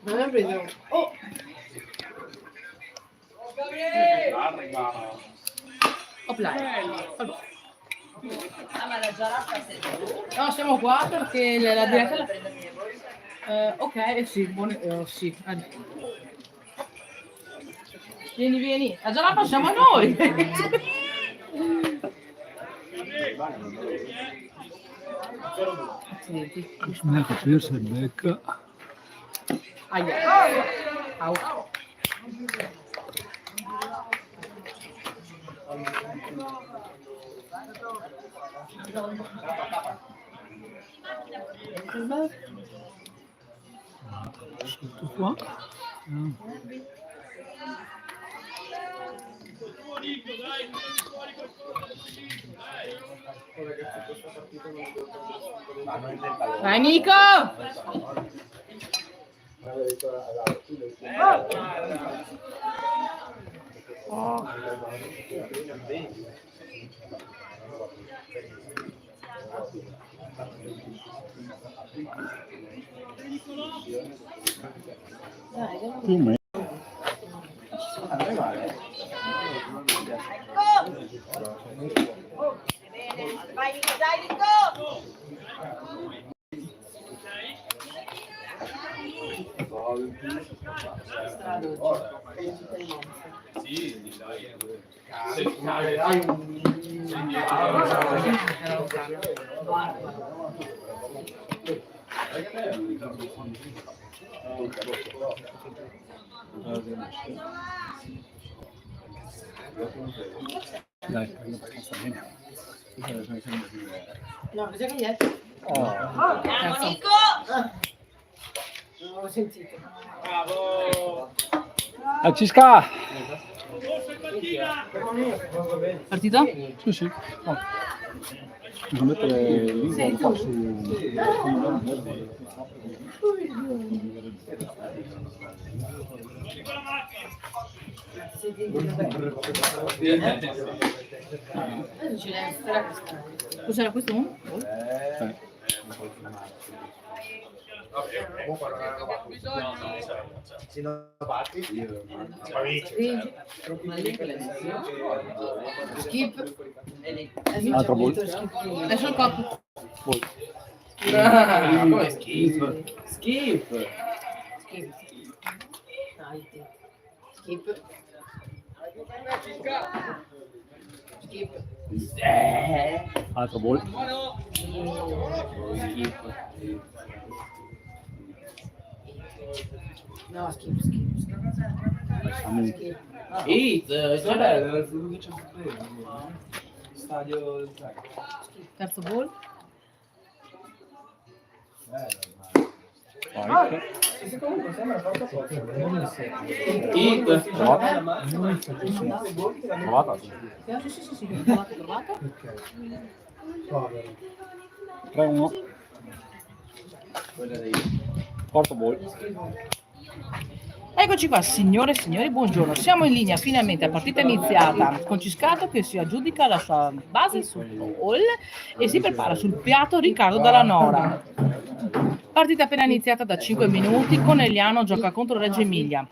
Non ho preso. Oh! Opla. Allora. Ma la giraffa No, siamo qua perché la diretta... ok, sì, sì. Vieni. Ah, già la passiamo a noi! Non capirsi il becca. Aia. Au. Tutto qua. Vai Nico! Più o meno. Vai, dai, Nico! Dai, prendo abbastanza bene. No, cosa che è? Andiamo, Nico! Non l'ho sentito. Cisca! Partito? Sì, sì. Oh. Devo mettere lì qua su... Cos'era questo? Skip. Altro ball. Adesso il coppo. Ball. Come schifo? Schifo. Skip. Skip. Skip. Altro ball. No, skip. Hit, è bello, è quello che c'è stadio. Terzo ball. Comunque sembra fatto forza. Hit. Provata. Sì. Trovato. 3-1. Quarto ball. Eccoci qua, signore e signori, buongiorno. Siamo in linea finalmente a partita iniziata con Ciscato che si aggiudica la sua base sul gol e si prepara sul piatto Riccardo Dalla Nora. Partita appena iniziata da 5 minuti, Conegliano gioca contro Reggio Emilia.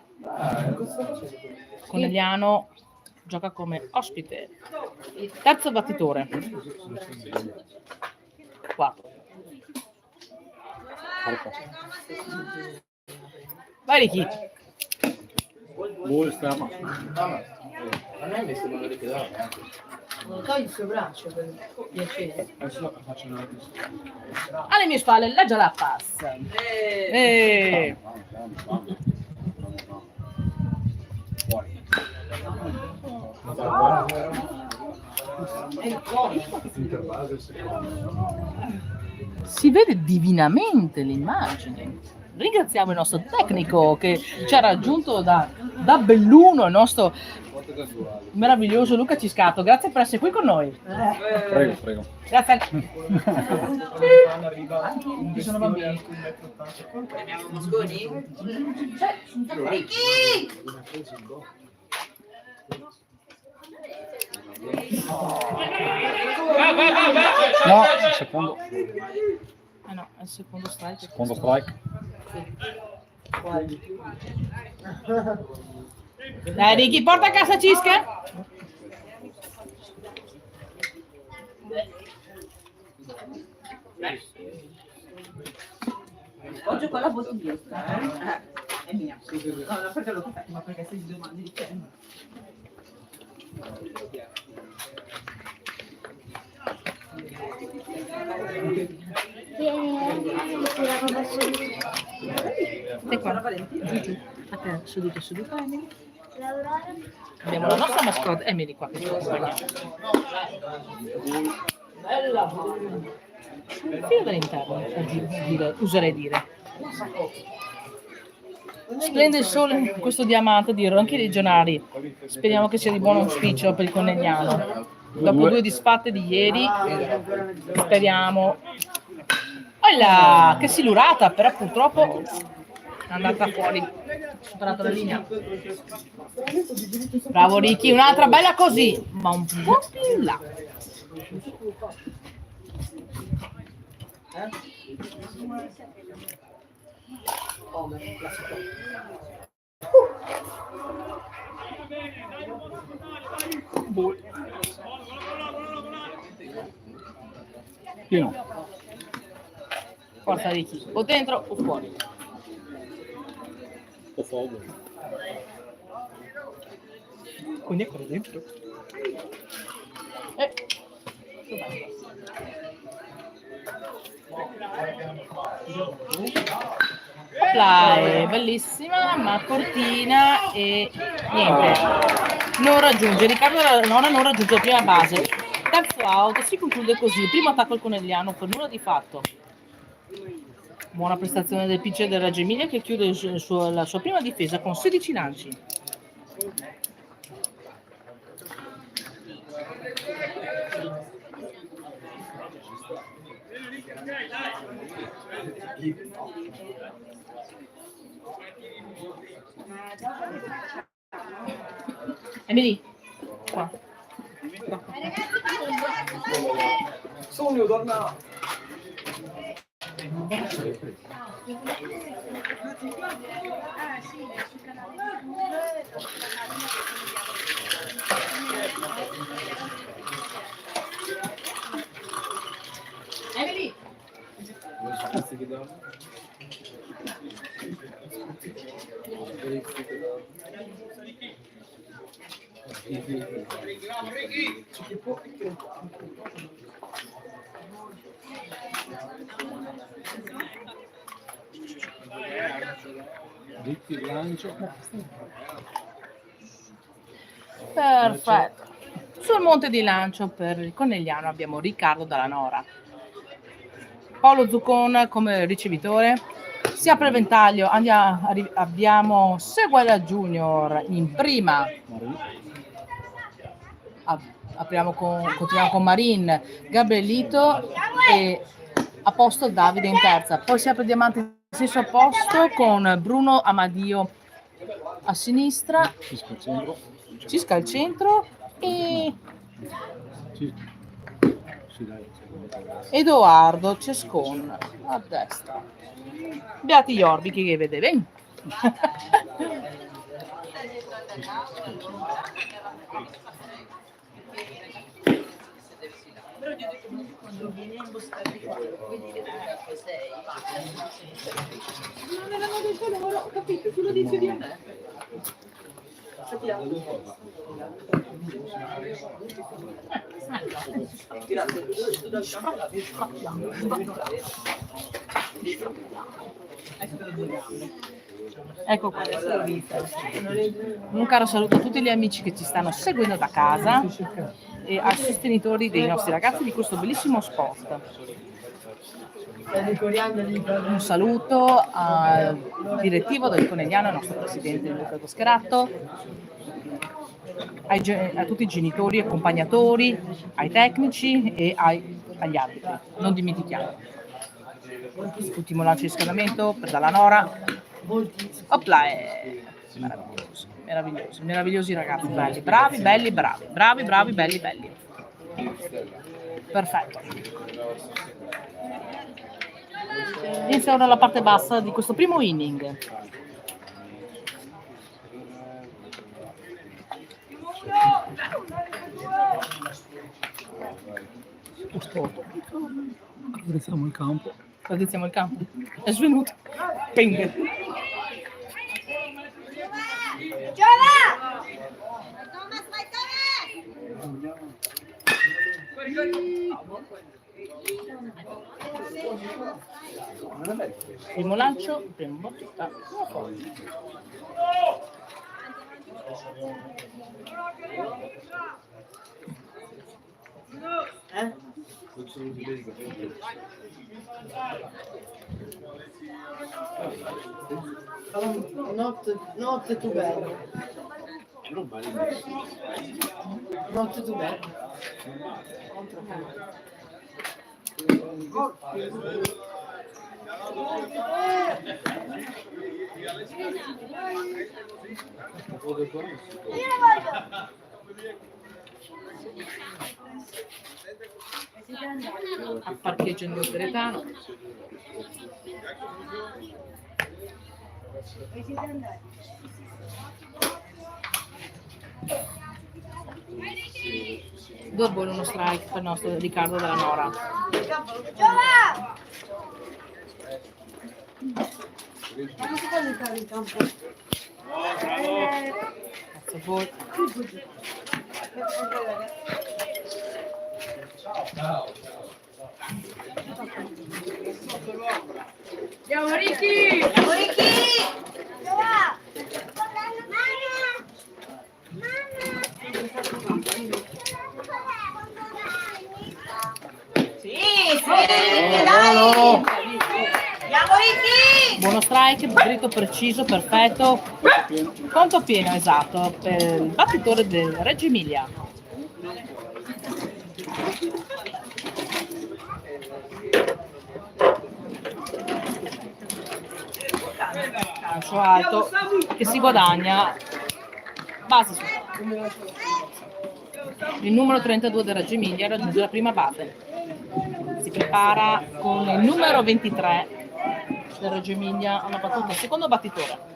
Conegliano gioca come ospite. Terzo battitore. 4. Vai Ricky. Ball esterno. A me mi sembra che dà. Togli il suo braccio per piacere. Adesso faccio una. Alle mie spalle la Jalapas. Fuori. Si vede divinamente l'immagine. Ringraziamo il nostro tecnico che ci ha raggiunto da Belluno, il nostro meraviglioso Luca Ciscato. Grazie per essere qui con noi. Prego. Grazie. Ci sono bambini. No, secondo Ah no, è il secondo strike. strike. Dai Ricky, porta a casa Cisca. Oggi con la bottiglietta. È mia. No, no, perché lo fai? Ma perché se gli domandi di che? E qua, giù giù. A te, seduta, Emily. Abbiamo la nostra mascotte, Emily qua che ci accompagna. Bella! Un filo dall'interno, userei dire. Splende il sole in questo diamante di ronchi legionari. Speriamo che sia di buon auspicio per il Conegliano. Dopo 2 disfatte di ieri, speriamo. Olla, che silurata, però purtroppo è andata fuori. Ha superato la linea. Bravo Ricky, un'altra bella così, ma un po' più in là. Pieno. Forza Ricky, o dentro o fuori. O fuoco. Quindi è quello dentro. È bellissima ma cortina e niente, non raggiunge Riccardo Nora, non raggiunge la prima base. Terzo out, si conclude così, il primo attacco al Conegliano per nulla di fatto. Buona prestazione del pitcher del Reggio Emilia che chiude la sua prima difesa con 16 lanci. Emily, qua. Sogno, torna. Emily! Ricky lancio. Perfetto. Sul monte di lancio per il Conegliano abbiamo Riccardo Dalla Nora. Paolo Zuccon come ricevitore. Si apre il ventaglio, abbiamo Seguela Junior in prima. Continuiamo con Marin, Gabrielito e a posto Davide in terza. Poi si apre il diamante in senso opposto con Bruno Amadio a sinistra, Cisca al centro e Edoardo Cescon a destra. Beati gli orbi che vede bene. Non erano del tuo lavoro, ho capito, tu lo dici di a me. Ecco qua. Un caro saluto a tutti gli amici che ci stanno seguendo da casa e ai sostenitori dei nostri ragazzi di questo bellissimo sport. Un saluto al direttivo del Conegliano, al nostro presidente Luca Toscheratto, a tutti i genitori, accompagnatori, ai tecnici e agli arbitri. Non dimentichiamo. Ultimo lancio di scaldamento per Dalla Nora. Opla, è meraviglioso. Meravigliosi, meravigliosi ragazzi, belli, bravi, belli, bravi, bravi, bravi, belli, belli. Perfetto. Inizia ora la parte bassa di questo primo inning. Iniziamo il campo. Iniziamo il campo. È svenuto. Ping. Primo lancio, primo battuta, fuori. Not too bad. Not too bad. A parcheggio in Loretano. Due ball, uno strike per il nostro Riccardo della Nora. Ma non si può entrare in campo. Cazzo ball. Andiamo Ricky! Andiamo Ricky! Sì, dai! Andiamo Ricky! Buono strike, dritto preciso, perfetto. Conto pieno, esatto, per il battitore del Reggio Emilia. Lancio alto che si guadagna base su. Il numero 32 del Reggio Emilia raggiunge la prima base. Si prepara con il numero 23 del Reggio Emilia a una battuta, secondo battitore.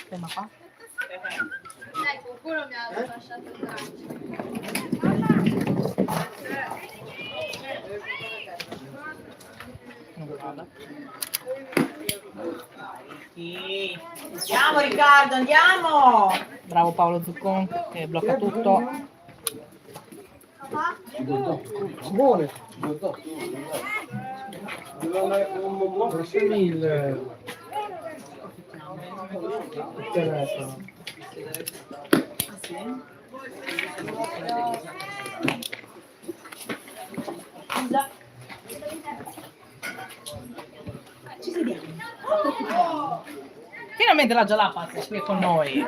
Tema qua. Dai, qualcuno mi ha lasciato il braccio. Non guarda. Sì. Andiamo Riccardo, andiamo! Bravo Paolo Zuccon che blocca tutto. Buone. Grazie mille. Interessa. Finalmente la Jalapa è qui con noi.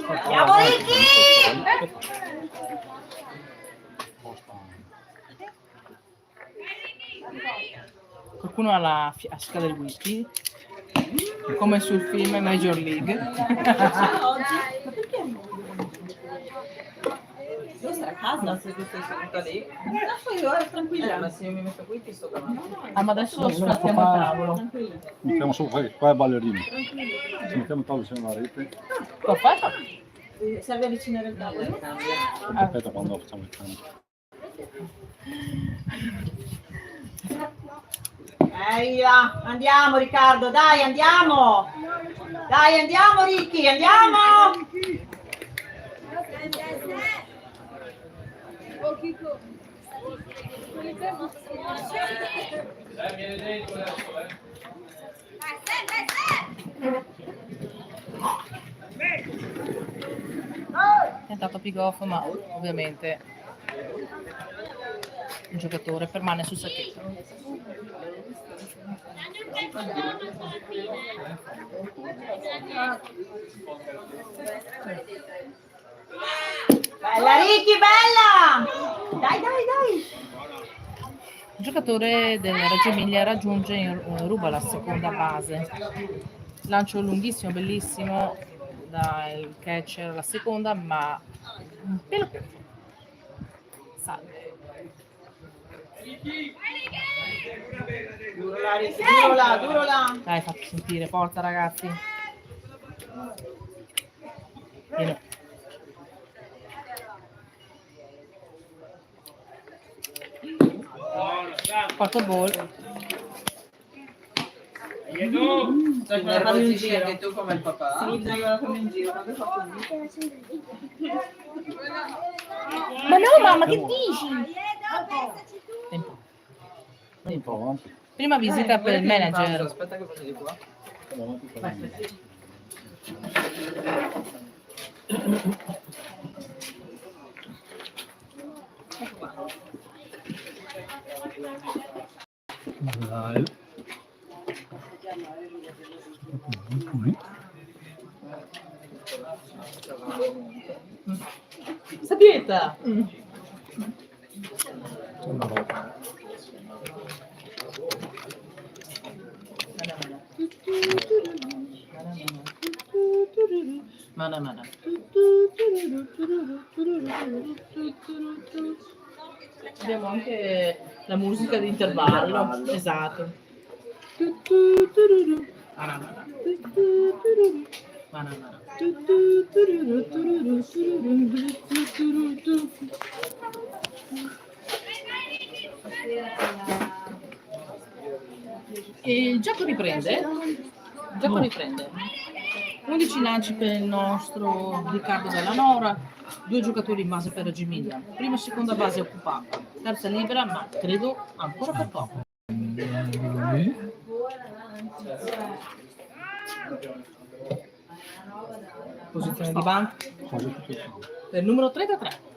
Andiamo Ricky! Qualcuno ha la fiasca del whisky, come sul film Major League. Devo stare a casa se tu sei seduta lì. Lascio io, ora tranquilla, ma se io mi metto qui ti sto davanti. Ah, ma adesso sfrattiamo il tavolo. Mettiamo su qua è ballerino. Se mettiamo il tavolo vicino alla rete. Perfetto. Serve avvicinare il tavolo e cambia. Aspetta quando facciamo il cambio. Là. Andiamo Riccardo, dai andiamo! Dai andiamo Ricky, andiamo! Tentato pick-off, ma ovviamente il giocatore permane sul sacchetto. Bella Ricky, bella! Dai, dai, dai! Il giocatore del Reggio Emilia ruba la seconda base. Lancio lunghissimo, bellissimo dal catcher alla seconda, ma un pelo corto. Salve. Duro là, Ricky, duro là, duro là. Dai, fatti sentire, forza ragazzi. Vieni. Quarto ball. Fanno in giro anche tu come il papà. Sinistra che va come in giro, quando fa così. Ma no, mamma, che dici? Tempo. Un po' avanti. Prima visita per il manager. Aspetta che vado di qua. Andiamo avanti. Dai. Sapieta. Una roba. Mana. Abbiamo anche la musica di intervallo. Esatto. Mana. E il gioco riprende. 11 lanci per il nostro Riccardo Della Nora, 2 giocatori in base per Reggio Emilia. Prima e seconda base occupata, terza libera, ma credo ancora per poco. Posizione di banco del numero 33.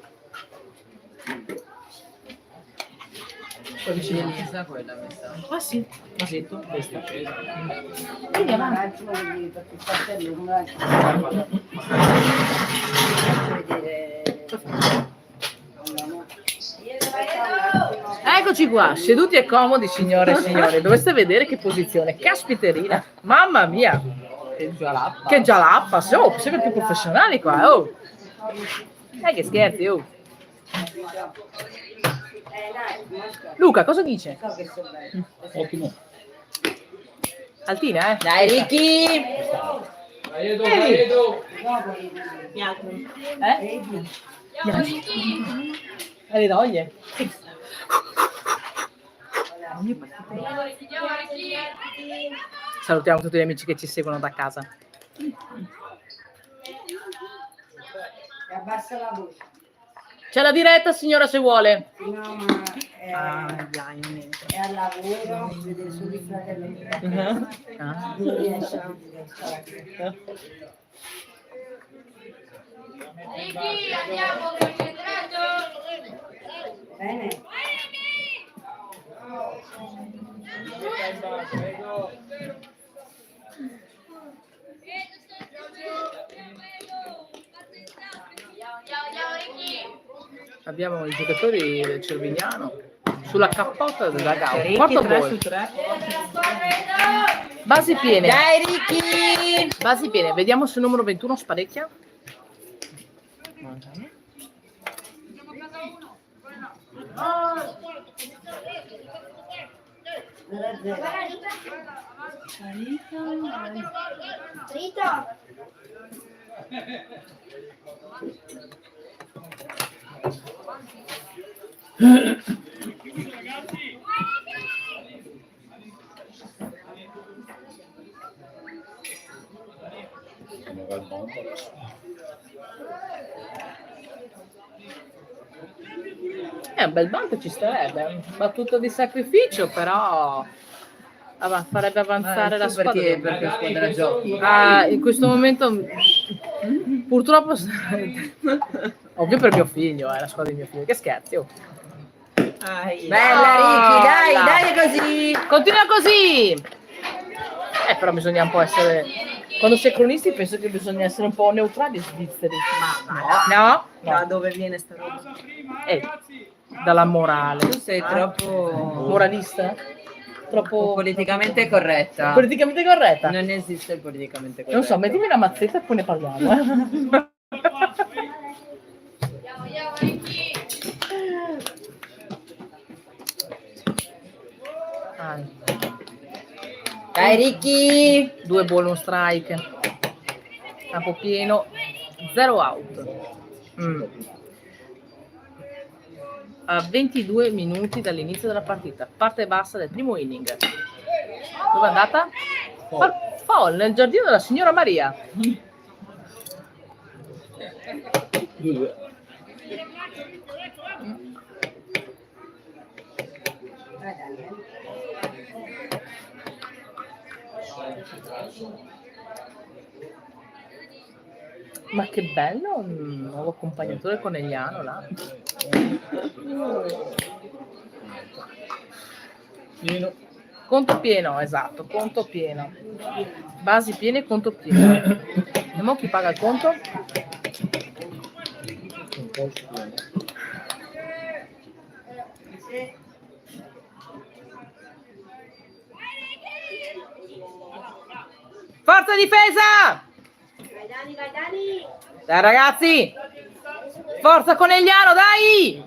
Poi vicino. Chissà quella messa. Ah sì, vasetto, questa. Quindi avanti. Eccoci qua, seduti e comodi signore e signori. Dovreste vedere che posizione, caspiterina, mamma mia. Che gialappa, oh, sempre più professionali qua, oh. Che scherzi, oh. Luca, cosa dice? Ottimo. Altina, eh? Dai, Ricky! Le doglie. Salutiamo tutti gli amici che ci seguono da casa. Abbassa la voce. C'è la diretta, signora, se vuole. No, ma è al lavoro, vede solo i fratelli. Ah. Non riesce a Ricky, andiamo, concentrato. Bene. Abbiamo i giocatori del Cervignano sulla cappotta della gara. Quarto ball. Basi piene. Dai, Ricky! Basi piene. Vediamo se il numero 21 sparecchia. Rita. Un bel banco ci starebbe, battuto di sacrificio, però farebbe avanzare la squadra. Perché squadra giochi? In questo momento purtroppo ovvio per mio figlio, la squadra di mio figlio, che scherzi, oh. Bella, Ricky, dai così! Continua così! Però bisogna un po' essere, quando si è cronisti penso che bisogna essere un po' neutrali e svizzeri. No? Da dove viene sta roba? dalla morale. Tu sei troppo Moralista? Troppo politicamente corretta. politicamente corretta? Non esiste il politicamente corretto. Non so, mettimi una mazzetta e poi ne parliamo. Andiamo, Ricky. Dai Ricky! 2 bonus strike. Campo pieno. 0 out. A 22 minuti dall'inizio della partita. Parte bassa del primo inning. Dove è andata? Foul nel giardino della signora Maria. 2-2. Ma che bello, un nuovo accompagnatore conegliano là. Pieno. Conto pieno, esatto, conto pieno. Basi piene e conto pieno. E mo chi paga il conto? Un po' pieno. Forza difesa! Dai ragazzi! Forza Conegliano, dai!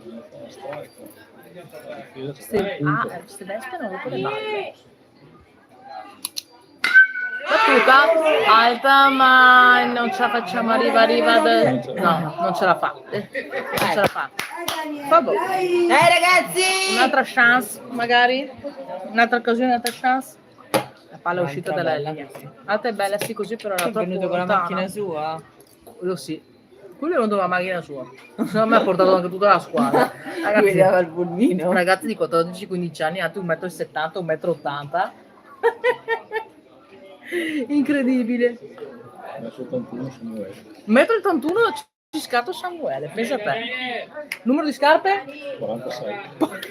Se Vespe non rompe le balle. Battuta alta, ma non ce la facciamo, arriva no, non ce la fa. Non ce la fa. Vabbè. Dai ragazzi! Un'altra chance, magari? Un'altra occasione, un'altra chance? La palla è uscita Un'altra dalla bella. linea. Alta e bella, sì, così però era È troppo venuto con la lontana. macchina sua? Quello sì. Quello è venuto con la macchina sua. Se no mi ha portato anche tutta la squadra. Guidava il pulmino. Ragazzi di 14-15 anni, alti 1,70 m, 1,80 m. Incredibile. Adesso 81 Samuele. 1,81 m Ciscato Samuele, pensa a te. Numero di scarpe? 46.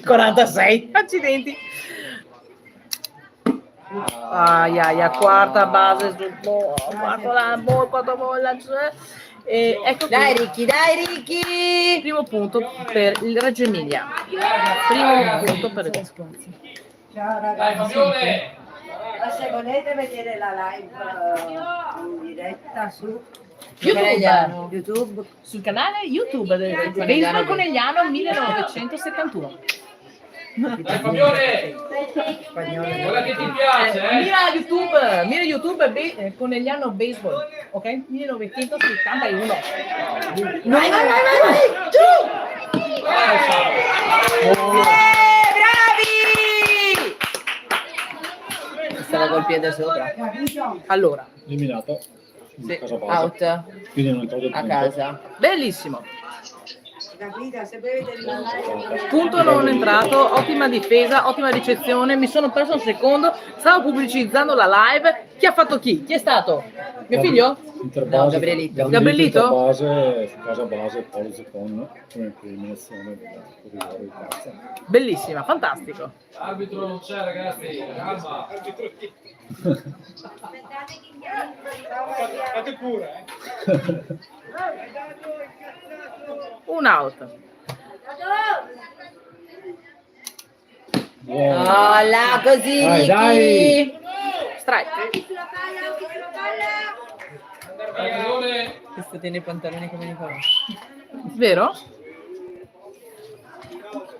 46. Accidenti. Quarta base sul quarto bolla. E ecco Dai qui. Ricky, dai Ricky! Primo punto per il Reggio Emilia. Primo punto per il Ciao ragazzi. Ma se volete vedere la live in diretta su YouTube, sul canale YouTube del Baseball Conegliano 1971. Fabione, quella che ti piace, Mira YouTube Conegliano Baseball, ok? 1971. Vai! Giù! Bravi! Stava col piede sopra. Allora, Eliminato. Sì, Casa base. out Quindi non entrato il a punto. casa. bellissimo. capito? Se voi vedete la live, Punto non entrato, ottima difesa, ottima ricezione. Mi sono perso un secondo, stavo pubblicizzando la live. Chi ha fatto chi? Chi è stato? Mio figlio? Interbase, No, Gabrielito. Gabrielito? Interbase, su casa base, Paolo Zeccon, come eliminazione del corridore di terza. Bellissima, fantastico. Arbitro non c'è, ragazzi. Calma. fate pure, Un out. Buono. Oh, là, così, Dai, Ricky. dai. Strike. Questo tiene i pantaloni come Nicolò. Vero?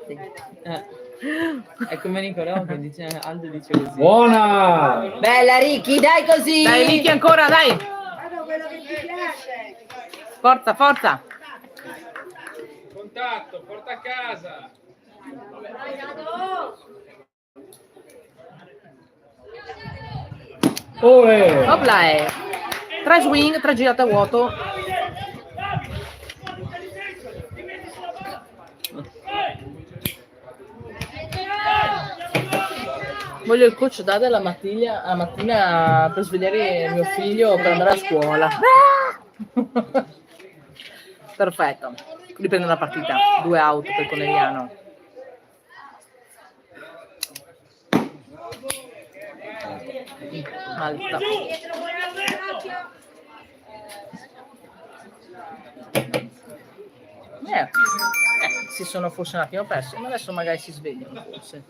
Sì. È come Nicolò che dice, Aldo dice così. Buona! Bella Ricky, dai così. Dai Ricky ancora, dai. Guarda quello che ti piace. Forza, forza. Contatto, porta a casa. Ore! Opla, 3 swing, 3 girate a vuoto. Voglio il coach Dada la mattina per svegliare mio figlio per andare a scuola. Perfetto. Riprende la partita. 2 out per Conegliano. Alta. Si sono forse un attimo persi, ma adesso magari si svegliano forse.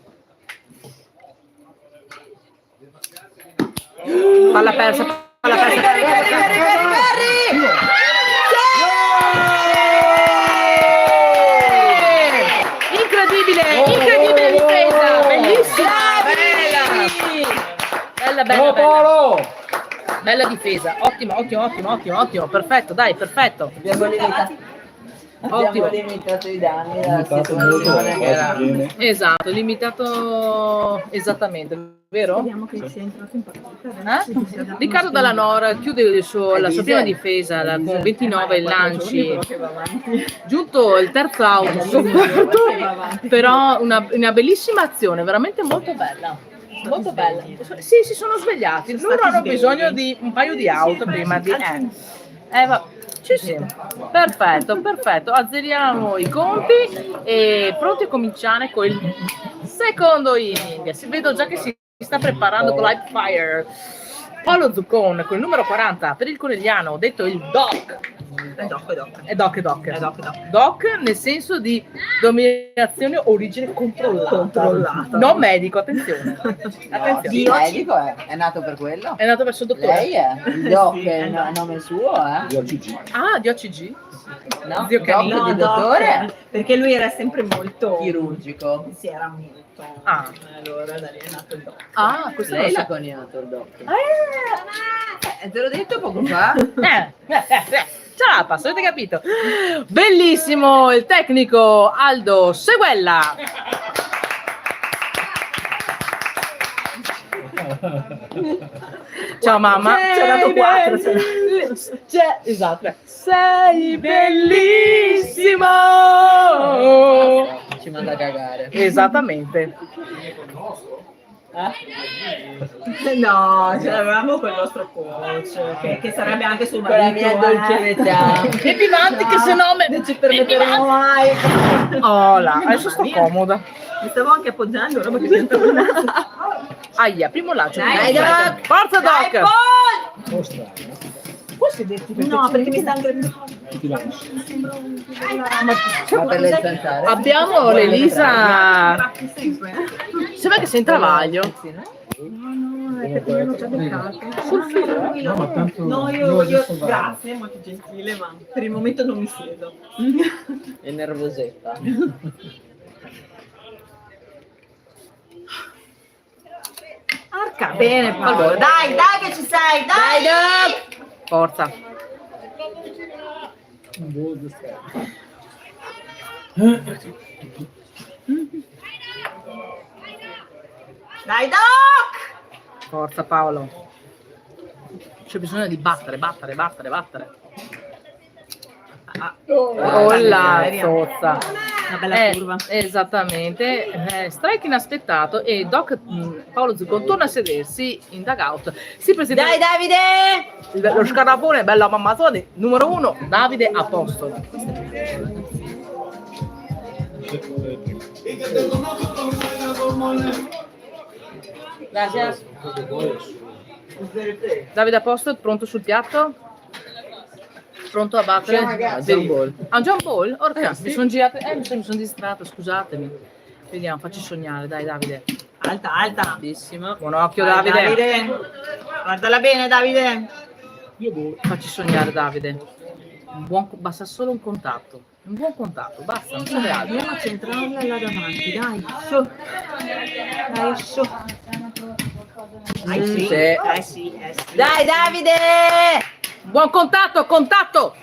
Palla persa, palla persa. Incredibile difesa, bellissima, bella. Bella difesa, ottimo, perfetto, dai, perfetto. Abbiamo limitato i danni dalla Limitato molto, situazione che era. bene. Esatto, limitato esattamente, vero? Vediamo che sia entrato in partita. Riccardo Dalla Nora chiude la sua prima difesa con 29 lanci. Giunto il terzo out sofferto, però una bellissima azione, veramente molto bella. Molto bella. Sì, si sono svegliati. Loro hanno bisogno di un paio di out prima di. Sì. Perfetto. Azzeriamo i conti e pronti a cominciare con il secondo inning. Si vedo già che si sta preparando con l'Hype Fire. Paolo Zuccon con il numero 40 per il Conegliano, detto il Doc. È Doc nel senso di dominazione origine controllata. Non medico, attenzione. Il medico è nato per quello. È nato verso il dottore. Lei è il doc, è il nome suo, Di OCG. Ah, di OCG? No, Zio doc Canino. di dottore Perché lui era sempre molto chirurgico. si era molto Ah. allora da lì è nato il doc. Ah, questo Lei lo l'ha sa. coniato il doc. Te l'ho detto poco fa. Ce la passa, avete capito? Bellissimo il tecnico Aldo Seguella. Ciao mamma. Ci ha dato 4. Esatto. Sei bellissimo. Ci manda a cagare. Esattamente. No, ce l'avevamo con il nostro coach che sarebbe anche suo Con la marito. mia dolce età. E Vivanti che se no Non ci permetteremo mai. Oh là, adesso sto comoda. Mi stavo anche appoggiando, roba che diventa un naso. Aia, primo lancio. Dai, Doc! Forza Doc! Oh, strano. Puoi sederti perché No, perché mi sta anche Chi ti lancia? Ma per le zanzare? abbiamo l'Elisa. Grazie sempre. Sembra che sei in travaglio. No, è perché mi hanno già beccato. Sul filo. No, ma tanto. No, io grazie, molto gentile, ma per il momento non mi siedo. È nervosetta. Arca bene, Paolo. Dai che ci sei, dai! Doc! Forza. Dai, Doc! Forza Paolo. C'è bisogno di battere. Oh la zozza. Una bella curva. Esattamente. Strike inaspettato e Doc Paolo Zuccon torna a sedersi in dugout. Si presenta Dai Davide! lo scarafone, bella mammatone, numero 1, Davide Apostolo. Grazie. Davide Apostolo, pronto sul piatto? Pronto a battere? John Ball. Ah, John Ball? Orca, mi sono girata. Mi sono distratta, scusatemi. Vediamo, facci sognare, dai Davide. Alta. Bellissimo. Buon occhio Vai, Davide. Guardala bene, Davide. Facci sognare Davide. Basta solo un contatto. Un buon contatto, basta, non serve altro. Andiamo a centrarla là davanti, dai. Su. Dai, su. Sì. Sì. Dai Davide! Buon contatto!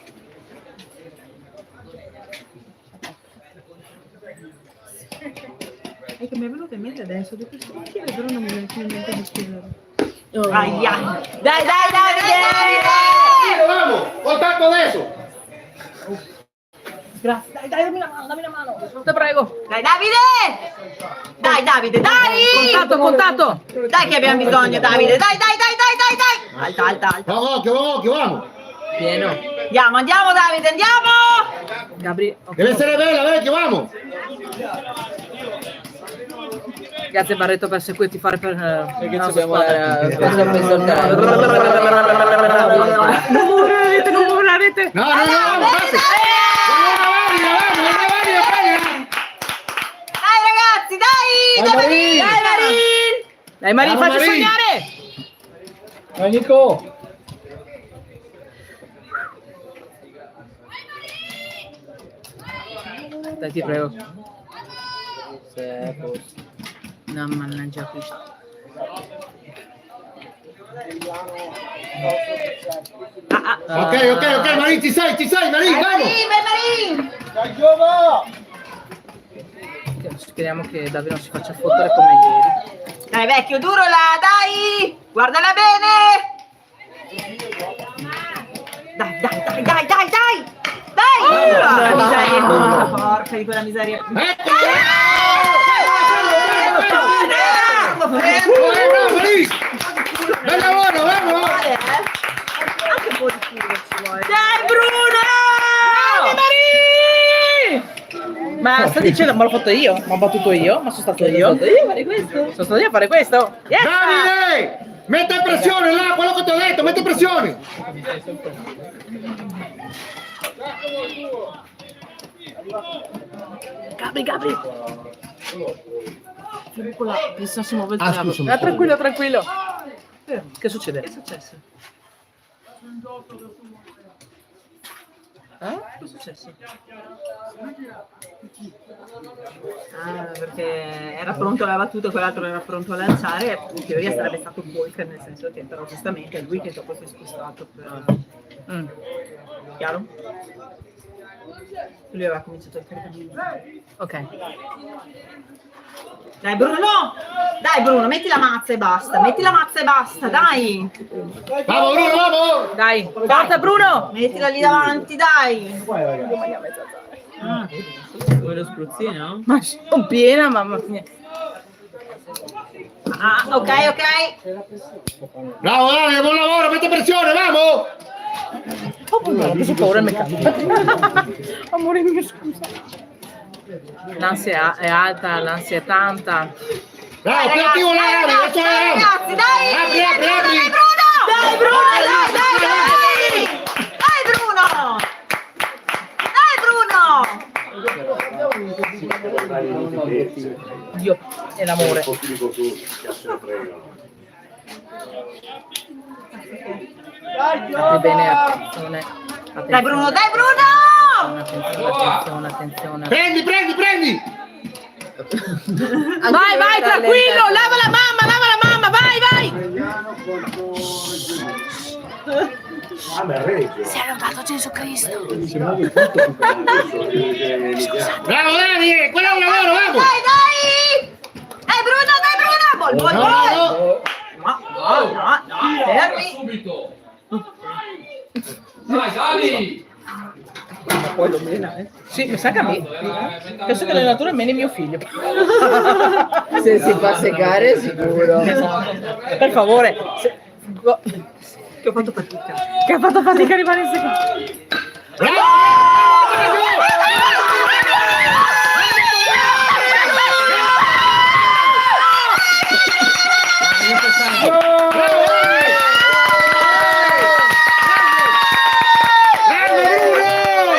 È che mi è venuto in mente adesso di questo bicchiere, però non mi viene più in mente di scrivere. Aia. Dai Davide! Vamos, contatto adesso! Grazie, dai, dammi la mano, te prego. Dai, Davide! Dai, Davide, dai! Contatto! Dai che abbiamo bisogno, Davide. Dai. Alta. Vamos, occhio, vamos! Pieno. Andiamo, Davide, andiamo! Gabri, ok. Deve essere bella, vecchio, vamos! Grazie Barretto per seguirti fare per Perché la abbiamo squadra. la Non muovere la rete! No, vamos, pase! Vamos, Maria, Brava, facci Maria. sognare! Vai Nico! Dai, ti prego. No, mannaggia qui. Ok, Maria, ti sei, Maria, vamos! Speriamo che Davide non si faccia fottere come ieri. Dai vecchio, duro là, dai! Guardala bene! Dai! Dai! Miseria! Porca di quella miseria! Bravo, Maria! Bel lavoro, vamos! Anche un po' di culo ci vuole. Dai Bruno! Maria! Ma sta dicendo, ma l'ho fatto io? Ma ho battuto io? Ma sono stato io? a fare questo? Sono stato io a fare questo? Yes! Davide! Mette pressione là, quello che ti ho detto, mette pressione! Gabri! Chissà si muove il Ah, tavolo. scusami. Tranquillo. Che succede? Che è successo? Eh? Che è successo? Ah, perché era pronto alla battuta, quell'altro era pronto a lanciare, in teoria sarebbe stato Walker, nel senso che però giustamente è lui che dopo si è spostato per... Chiaro? Lui aveva cominciato il caricamento. Ok. Dai Bruno, metti la mazza e basta, dai! Vamos, Bruno, vamos! Dai, forza Bruno! Mettila lì davanti, dai! Vuoi lo spruzzino? Ma sono piena, mamma mia. Ah, ok. Bravo, Davide, buon lavoro, mette pressione, vamos! Oh, ho preso paura il meccanico. Amore mio, scusa. L'ansia è alta, l'ansia è tanta. Bravo, più attivo là, Davide, adesso là! Ragazzi, dai! Apri! Dai Bruno! Dio è l'amore. Fate bene, attenzione. Dai Bruno! Attenzione. Prendi! Vai, tranquillo, lava la mamma, vai! Si è lodato Gesù Cristo. Bravo, Davide, quello è un lavoro, vamos! Dai! Bruno! Gol! No, fermi! Subito! Dai, Dani! Poi lo mena, Sì, mi sa che a me. Penso che l'allenatore meni mio figlio. Se si fa segare sicuro. Per favore. Che ho fatto fatica. Che ha fatto fatica a arrivare in secondo.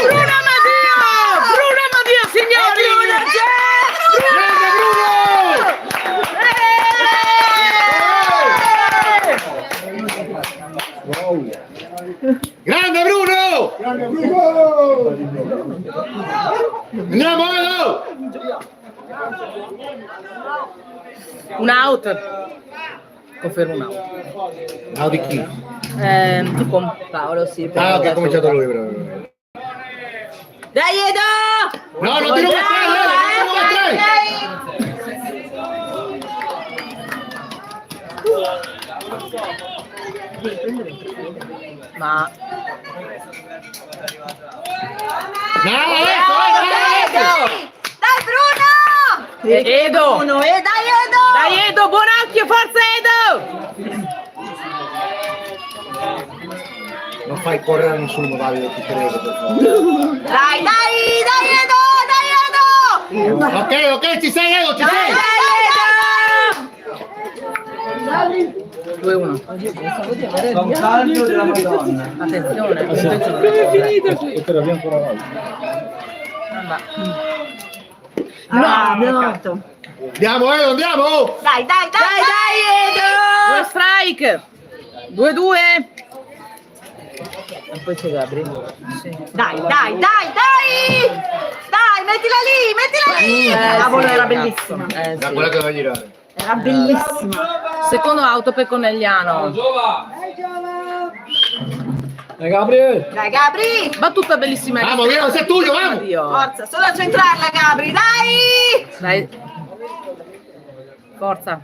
Bruno Amadio, signori! Grande Bruno! Andiamo, vado! Un out. Confermo un out. No, di chi? Tipo Paolo sì. Ah, ok, ha cominciato lui, bravo. Dai Edo! No, non ti rubo ma Dai Bruno! Edo! Dai Edo, buon occhio, forza Edo! Non fai correre a nessuno, Davide, ti prego, per favore. Dai Edo! Ok, ci sei, Edo, ci sei! 2-1. Fa un calcio della Madonna. Attenzione. Come è finita qui? E te l'abbiamo ancora noi. Vabbè. No, peccato. Andiamo, andiamo! Dai, Due strike! 2-2! E poi c'è Gabri. Sì. Dai, mettila lì! La tavola era bellissima. Da quella che va a girare. Era bellissima. Secondo autope Conegliano. Giova! Gabriele! Dai, Gabri! Battuta bellissima. Vamos, via, sei tuyo, vamos! Oddio. Forza, solo a centrarla, Gabri, dai! Dai. Forza.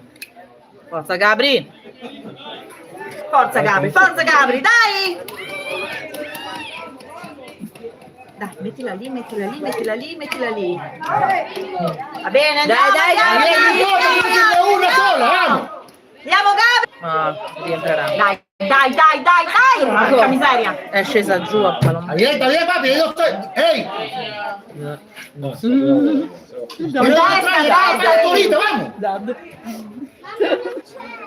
Forza Gabri. Forza, Gabri, dai! Dai, mettila lì. Va bene, andiamo, Una sola, vamos! Andiamo, Gabri! Ah, rientrerà. Dai! Porca miseria! È scesa giù a pallone. Abierta, bien, papi, yo estoy. ¡Ey! Torito, vamos!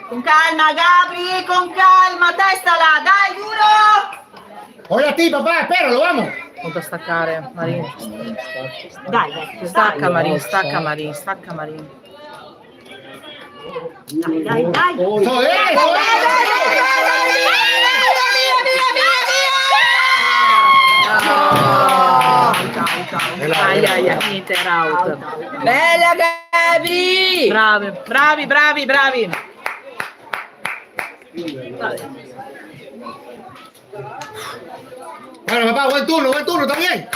Con calma, Gabri, con calma, testa là, dai, duro! Oye a ti, papá, espéralo, vamos! Conta staccare, Marin. Dai, vecchio, Stacca Marin, Stacca. stacca Marin. Dai. Eso es, Ai, niente, era out. Bella Gabri! Bravi. Bueno, papá, buen turno también.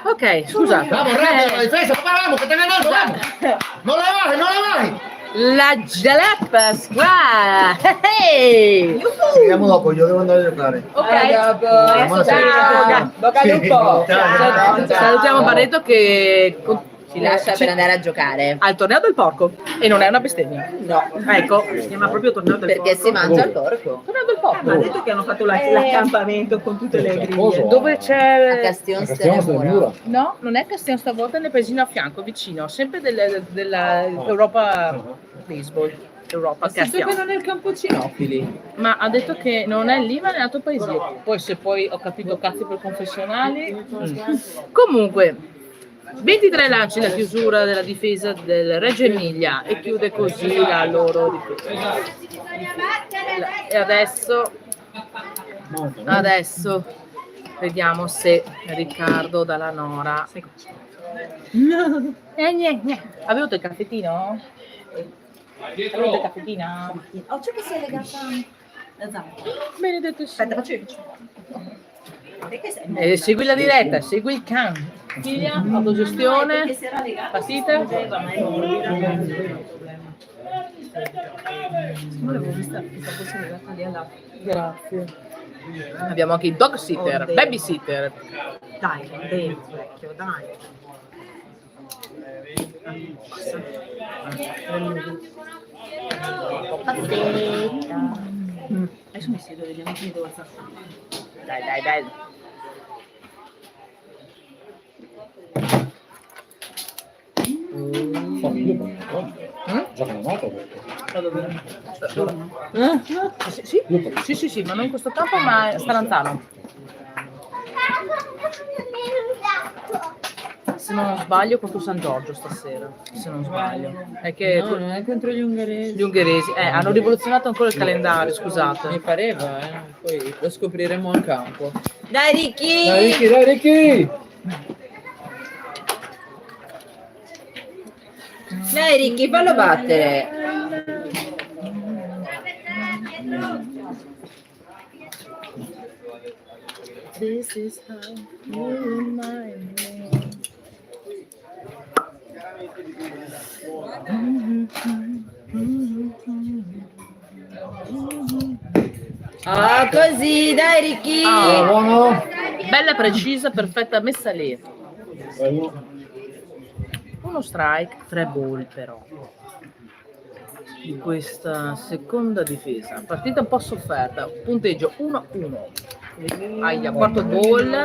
Ok, scusate. Vamos, rápido, la defensa, papá, vamos, que están ganando, vamos. No la bajes. La Jalepas qua. Hey. Vediamo dopo, io devo andare a giocare. Ok. Ciao! Bocca al lupo! Salutiamo Barreto che Ci lascia per andare a giocare. al torneo del porco e non è una bestemmia. No, Ecco, Si chiama proprio torneo del perché porco. si mangia il porco. torneo del Ma ha porco. detto che hanno fatto l'accampamento con tutte le griglie. Dove A c'è Castion Steremura. No, non è Castiano stavolta, è nel paesino a fianco, vicino, sempre della Europa Baseball. Europa Castiano. non è il campo Cinofili. Ma ha detto che non è lì ma nell'altro paese. Poi se poi ho capito cazzi per confessionali. Comunque 23 lanci la chiusura della difesa del Reggio Emilia e chiude così la loro difesa. E adesso vediamo se Riccardo dalla Nora. Avevo il caffettino? Avevo il caffettino? Oggi che si è legata la zampa. Benedetto sì. Aspetta, faccio io. Segui la diretta, segui il can. Figlia, autogestione, partita. Grazie. Abbiamo anche il dog sitter, baby sitter. Dai, dentro, vecchio, dai. Adesso mi siedo, vediamo chi dove sta. Dai. Giocano un'altra Sì, ma non in questo campo, ma a Staranzano. Se non sbaglio contro San Giorgio stasera, se non sbaglio. È che No, non è contro gli ungheresi. gli ungheresi hanno rivoluzionato ancora il calendario, Mi scusate. pareva, poi lo scopriremo al campo. Dai Ricky! Dai Ricky! Dai Ricky, fallo battere! This is how you remind me. Ah, così, dai Ricky! Buono! Bella precisa, perfetta messa lì. Bello. Uno strike, 3 ball però. Di questa seconda difesa. Partita un po' sofferta. Punteggio 1-1. Aia, quarto ball.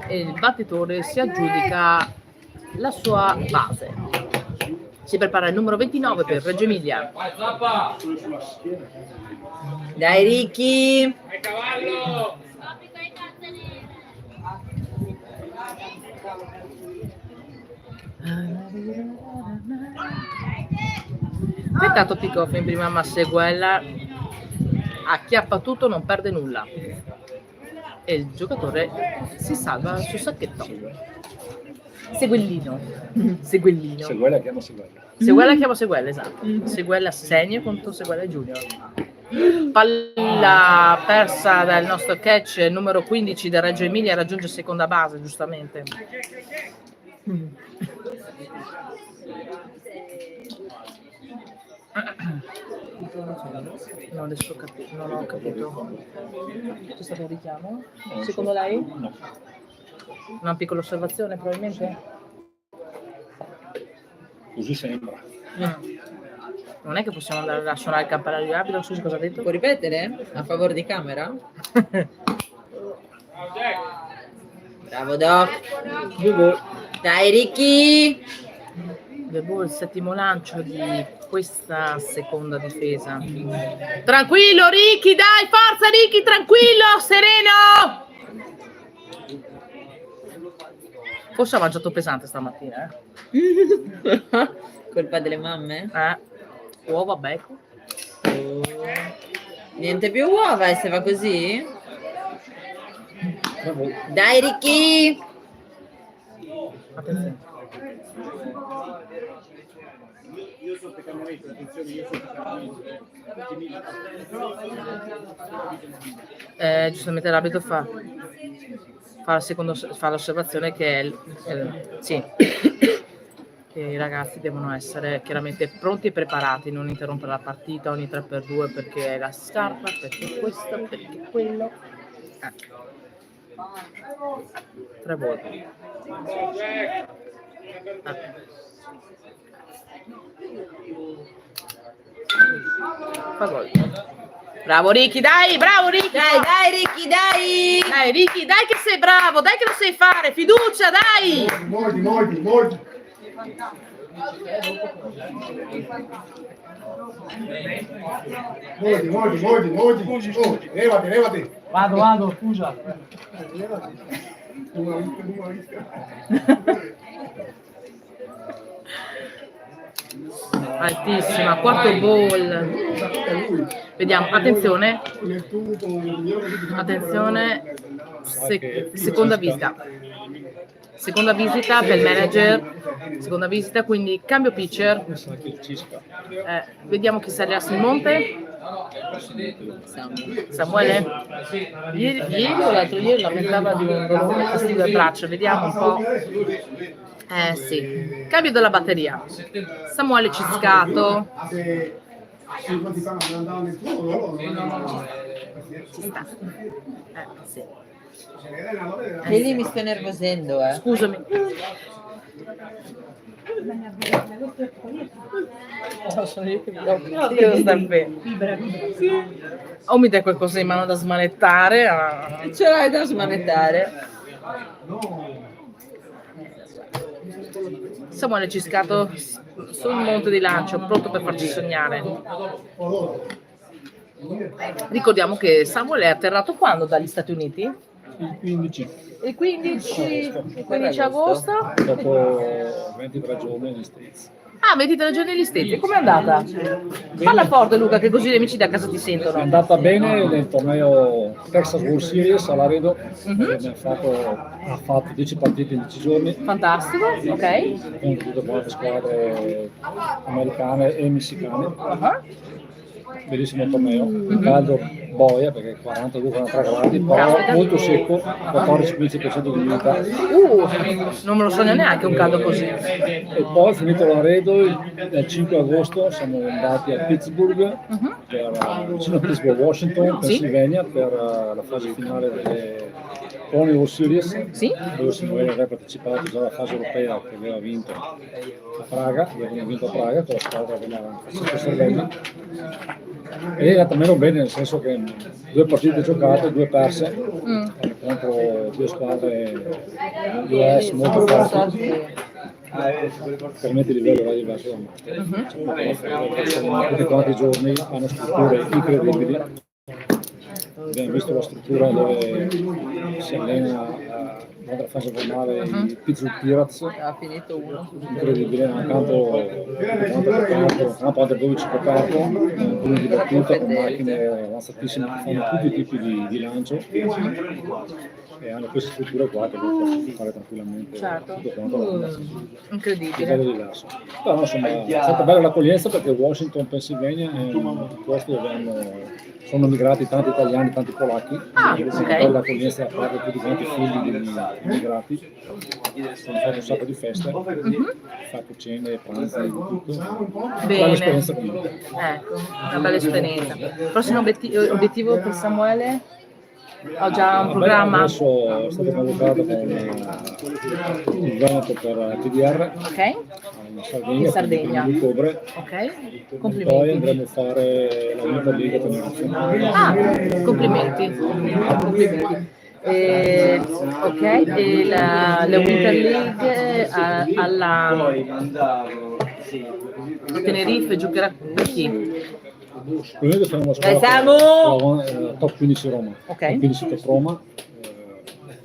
E il battitore si aggiudica la sua base. Si prepara il numero 29 per Reggio Emilia. Vai, zappa! Dai Ricky! Vai, cavallo! Peccato Ticoff in prima, ma Seguela acchiappa tutto, non perde nulla. E il giocatore si salva sul sacchetto. Seguellino. Seguellino. Seguella chiama Seguella. Seguella chiama Seguella, esatto. Seguella segno contro Seguella Junior. Palla persa dal nostro catch numero 15 del Reggio Emilia, raggiunge seconda base, giustamente. No, adesso non ho capito. C'è stato un richiamo? Secondo lei? No. Una piccola osservazione, probabilmente? Così sembra. Non è che possiamo andare a suonare il campanario rapido? Scusi, cosa ha detto? Può ripetere? A favore di camera? Bravo Doc. Dai Ricky! Devo il settimo lancio di questa seconda difesa. Tranquillo Ricky, dai, forza Ricky, tranquillo, sereno! Forse ha mangiato pesante stamattina, Colpa delle mamme? Uova, becco. Niente più uova, se va così? Dai Ricky! Attenzione. Giustamente l'arbitro fa l'osservazione che sì, che i ragazzi devono essere chiaramente pronti e preparati, non interrompere la partita ogni 3x2 perché è la scarpa, perché questo, perché quello. 3 volte. Fa gol. Bravo Ricky, dai, bravo Ricky! Dai Ricky, dai! Dai Ricky, dai che sei bravo, dai che lo sai fare, fiducia, dai! Molti. Molti. Levati. Vado, scusa. Altissima, quarto ball. Vediamo, attenzione, seconda visita. Seconda visita per il manager, seconda visita, quindi cambio pitcher. Vediamo chi salirà sul monte. Samuele? Ieri o l'altro ieri lamentava di un dolore fastidio al braccio, vediamo un po'. Sì, cambio della batteria. Samuele Ciscato. Ci sta. Sì. E lì mi sto nervosendo, Scusami. Io sto bene. O mi dai qualcosa in mano da smanettare? Ce l'hai da smanettare. Samuele Ciscato sul monte di lancio, pronto per farci sognare. Ricordiamo che Samuele è atterrato quando dagli Stati Uniti? Il 15. Il 15 agosto? Dopo 23 giorni negli States. Ah, 23 giorni negli Stati. Com'è andata? Parla forte Luca, che così gli amici da casa ti È sentono. andata bene nel torneo Texas World Series a Laredo. Ha fatto 10 partite in 10 giorni Fantastico, ok. con tutte quante squadre americane e messicane. Bellissimo torneo, un caldo boia perché 42-43 gradi, però molto secco, 14-15% di umidità. Non me lo sogno neanche un caldo così. E poi finito Laredo, il 5 agosto siamo andati a Pittsburgh, vicino a Pittsburgh, Washington, Pennsylvania, per la fase finale delle Pony World Series, dove Samuele aveva partecipato già alla fase europea che aveva vinto a Praga, avevano vinto a Praga con la squadra della Francisco Cervelli. E è andata meno bene, nel senso che 2 partite giocate, 2 perse contro 2 squadre US molto forti. Veramente il livello va diverso da me. Tutti quanti i giorni hanno strutture incredibili. Abbiamo visto la struttura dove si allena durante la fase formale i Pittsburgh Pirates, Ha finito uno. incredibile, un campo under 12 coperto, come divertito, con macchine avanzatissime che fanno tutti i tipi di lancio e hanno queste strutture qua che possono fare tranquillamente tutto quanto Incredibile. livello diverso. Però insomma è stata bella l'accoglienza perché Washington, Pennsylvania è un posto dove sono migrati tanti italiani, tanti polacchi, bella l'accoglienza da parte di tutti quanti i figli degli immigrati, hanno fatto un sacco di feste, fatto cene, pranzi, tutto. Bene. Bella esperienza qui. Ecco, una bella esperienza. Prossimo obiettivo per Samuele? Ho già un programma. Adesso è stato convocato con il Veneto per TDR Ok? in Sardegna, In Sardegna. quindi in ottobre. Ok? Poi Complimenti. andremo a fare la Winter League per nazionale. Ah, complimenti. Complimenti. Ok, e la Winter League a Tenerife giocherà con chi? Probabilmente faremo una squadra top 15 Roma, Ok. top 15 top Roma,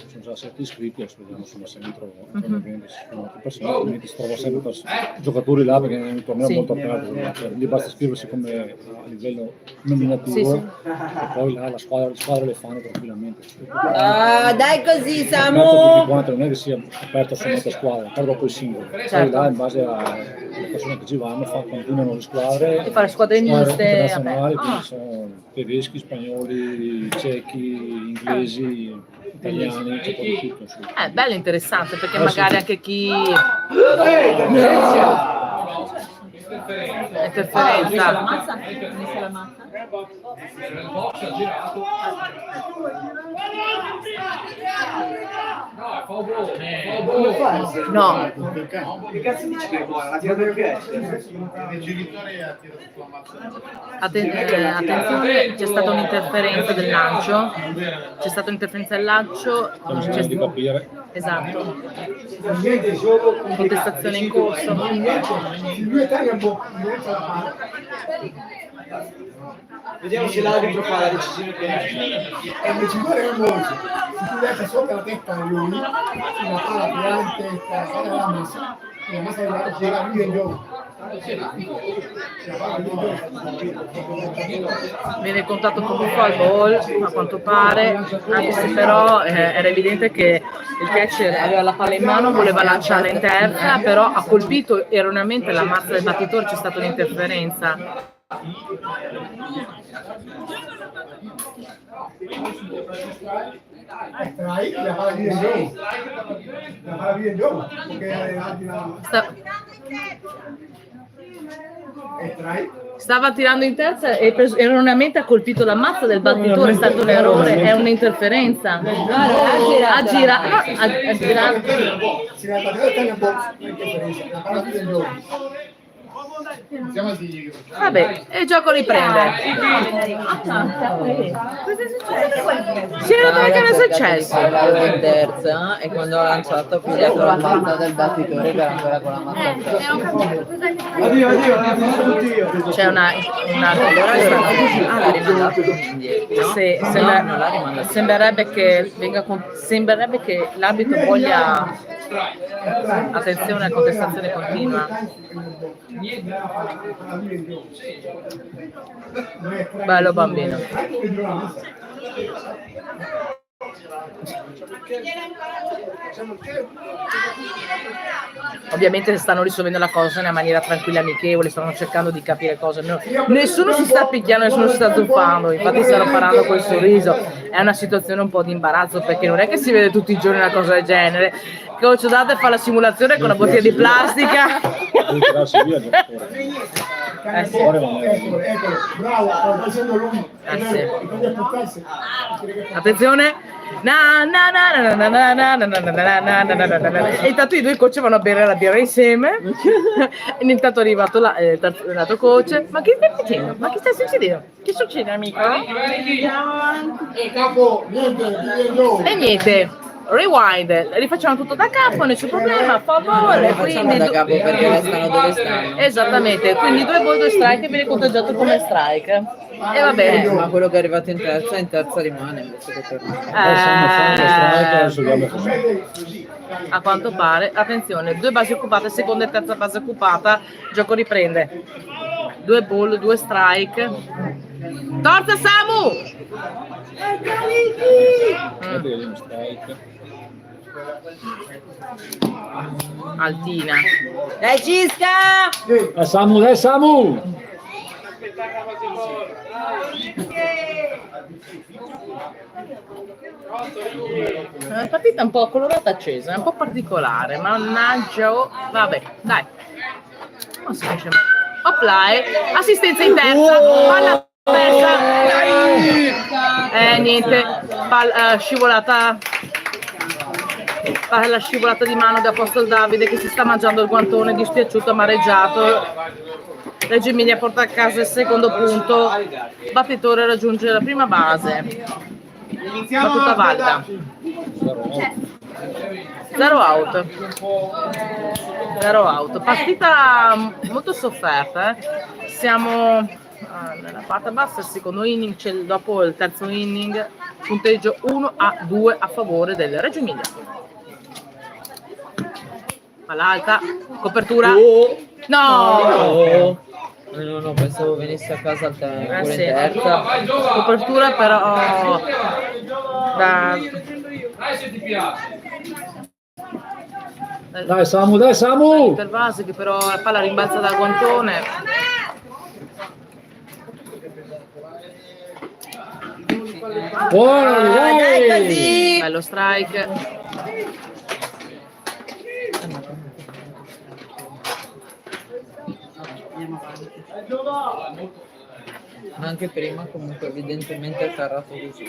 sono già 7 iscritti, adesso vediamo insomma, se entro bene, se sono altre persone, altrimenti si trova sempre giocatori là perché è un torneo molto aperto, cioè, lì basta iscriversi come a livello nominativo e poi là le squadre le fanno tranquillamente. Ah, dai così, Tutti Samu! quanti, non è che sia aperto su molte squadre, però dopo i singoli. Poi là in base alle persone che ci vanno continuano le squadre. E fare squadre miste, internazionali, vabbè. quindi sono tedeschi, spagnoli, cechi, inglesi, italiani, c'è un po' di tutto. Insomma. Bello interessante perché magari anche chi interferenza. Il box ha girato. No, fa buono. No, Che cazzo dici che è buona? La tira perché? attenzione, c'è stata un'interferenza del lancio. C'è stata un'interferenza del lancio. Stiamo cercando di capire. Esatto. Contestazione in corso. Vediamo se l'arbitro fa la decisione che E il decisore è molto. Se tu lasci sopra la testa di lui, la palla tirare in testa, fare la massa, e la massa della gira lui in gioco. Viene contato come fall ball a quanto pare, anche se però era evidente che il catcher aveva la palla in mano, voleva lanciarla in terra, però ha colpito erroneamente la mazza del battitore, c'è stata un'interferenza. Trai la palla via in gioco. La palla via in gioco. Perché Stava tirando in terza e erroneamente ha colpito la mazza del battitore, è stato un errore, è un'interferenza. Ha girato. se la partita sta in box, non interferenza. La palla via in gioco. Vabbè, e il gioco riprende. Si è rotto che era successo. In terza e quando ha lanciato ha pigliato la mazza del battitore che era ancora con la mazza. Addio, C'è una l'ha rimandato indietro. sembrerebbe che l'arbitro voglia attenzione a contestazione continua. Bello bambino. Ovviamente stanno risolvendo la cosa in una maniera tranquilla e amichevole, stanno cercando di capire cose. Nessuno si sta picchiando, nessuno si sta zuffando, infatti stanno parlando col sorriso. È una situazione un po' di imbarazzo perché non è che si vede tutti i giorni una cosa del genere. Coach Date fa la simulazione con una bottiglia di plastica. Sì. Eccolo, bravo, sta facendo lui. Sì. Attenzione. E intanto i due coach vanno a bere la birra insieme. E intanto è arrivato l'altro coach. Ma che stai facendo? Ma che sta succedendo? Che succede, amico? Capo, niente, E niente. Rewind, rifacciamo tutto da capo, nessun problema, a favore, Facciamo quindi da capo perché restano dove stanno. esattamente, quindi 2 ball, 2 strike e viene conteggiato come strike. E va bene. Ma quello che è arrivato in terza rimane invece che torna. Siamo fare lo strike, adesso vediamo così. A quanto pare, attenzione, 2 basi occupate, seconda e terza base occupata, gioco riprende. 2 ball, 2 strike. Torza Samu! Vediamo lo strike. Altina. Dai Cisca! Samu, dai Samu! È partita un po' colorata accesa, è un po' particolare, mannaggia, vabbè, dai. Non si riesce mai. Oplai, assistenza in terza, palla persa. Niente, scivolata. La scivolata di mano da Apostol Davide che si sta mangiando il guantone, dispiaciuto, amareggiato. Reggio Emilia porta a casa il secondo punto, battitore raggiunge la prima base. Battuta valida. 0 out. 0 out. Partita molto sofferta. Siamo nella parte bassa, il secondo inning, dopo il terzo inning, punteggio 1-2 a favore del Reggio Emilia. Palla alta, copertura. No! No, pensavo venisse a casa al tempo Sì. in terza. Copertura però Dai se ti piace. Dai Samu, dai Samu! per Vasi che però la palla rimbalza dal guantone. Buono, Dai dai! così! Bello strike. Anche prima comunque evidentemente è carrato così.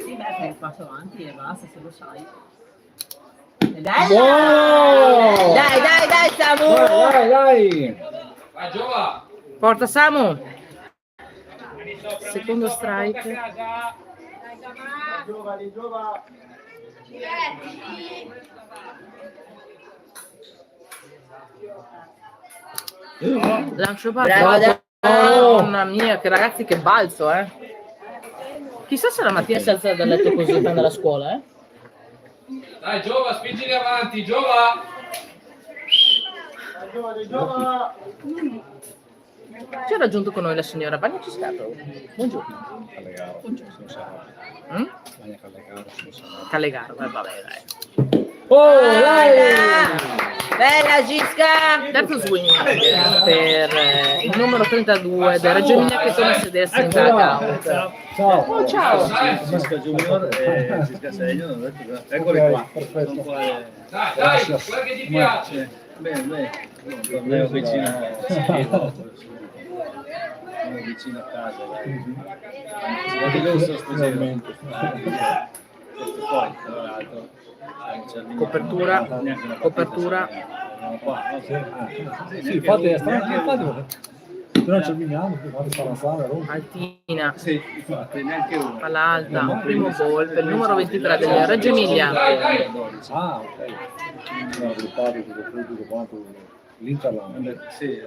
Sì, beh, fai il passo avanti e basta, se lo sai. Buono! Dai Samu! Dai, dai! Vai Giova. Porta Samu. Secondo strike. Lancio Brava, basso. bravo. Mamma mia, che ragazzi, che balzo, Chissà se la mattina si alza dal letto così per andare a scuola, Dai Giova, spingili avanti, Giova. Ci ha raggiunto con noi la signora Bagna Ciscato. Buongiorno. Callegaro, vabbè, dai. Oh, dai! Bella Cisca! Terzo swing per il numero 32 del Reggio Emilia che torna a sedersi in dugout. Ciao! Oh, ciao! Cisca Junior e Cisca Senior, ho detto, eccoli qua. Perfetto. Sono qua le- Dai, dai, quella che ti piace. Bene, bene. Sono vicino, sono vicino a casa. Guardi questo sto giro. Questo poi, tra l'altro. Copertura, copertura. Sì, infatti, non ci avviniamo, fate parlare, Altina, Sì, infatti, neanche uno. palla alta, primo gol per il numero 23 del Reggio Emilia. Ah, ok. No, riparli tutto quanto l'Interland. Sì,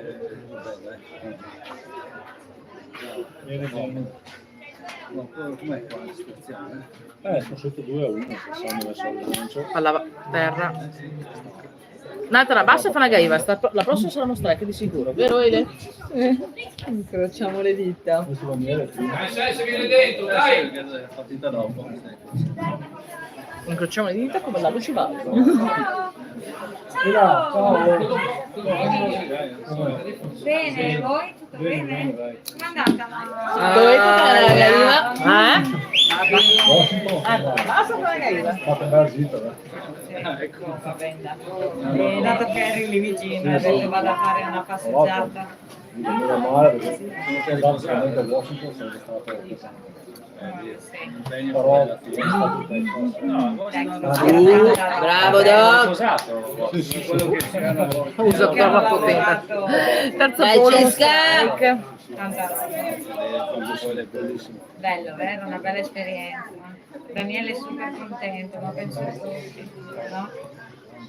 no, com'è qua la situazione? Sono sotto 2-1, passando verso il lancio. Palla a terra. Un'altra bassa e fa una gaiva. La prossima sarà uno strike di sicuro, vero Ele? Incrociamo le dita. Questo va bene, prima. Dai, sai se viene dentro, dai. Perché è partita dopo. Incrociamo le dita come la luce valgo. Ciao! Bene, voi? Tutto bene? Come è andata? Dove la gaiva? Basta per la gaiva. Fate andare zitto, È nato Kerry lì vicino, ha detto vado a fare una passeggiata. Meno male perché praticamente a Washington sono stato pesante. Però alla fine è stato Bravo Doc! Usa per la potenza. Terzo Dai, gol, uno Cisca! strike. Tanta roba. È bellissimo. Bello, vero? Una bella esperienza. Daniele è super contento, ma penso tutti, no?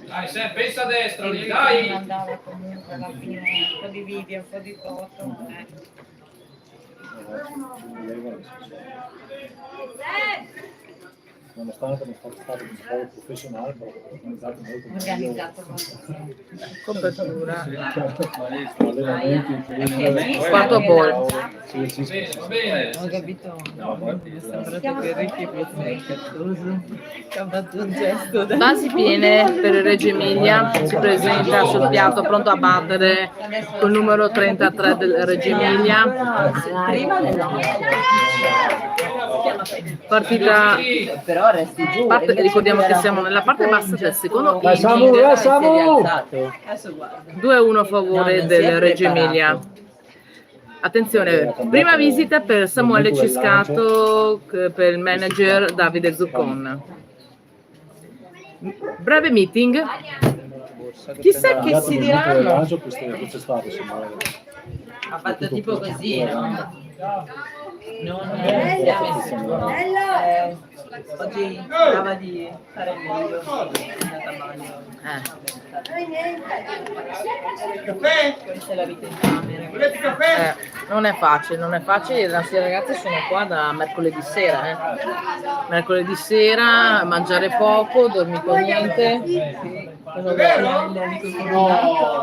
Dai, Sam, pensa a destra lì, Non dai! andava comunque alla fine un po' di video, un po' di foto. Nonostante non fosse stato un po' professionale, però organizzato molto meglio. Organizzato molto. Copertura. Allenamenti, Quarto ball. Va bene. Ho capito. Mi è sembrato che Ricky fosse scattoso. Che ha fatto un gesto da... Basi piene per il Reggio Emilia, si presenta sul piatto pronto a battere col numero 33 del Reggio Emilia. Partita, Però resti giù. ricordiamo che siamo nella parte bassa del secondo Dai, Samu, inning, dai, Samu! 2-1 a favore del Reggio Emilia. Attenzione, prima visita per Samuele Ciscato per il manager Davide Zuccon. Breve meeting. Chissà che si diranno. Quest'estate, sembra. Ha fatto tipo così, no? Non oggi prova di fare meglio. Questa è la vita in camera. Non è facile, non è facile. I nostri ragazzi sono qua da mercoledì sera. Mercoledì sera, mangiare poco, dormire con niente.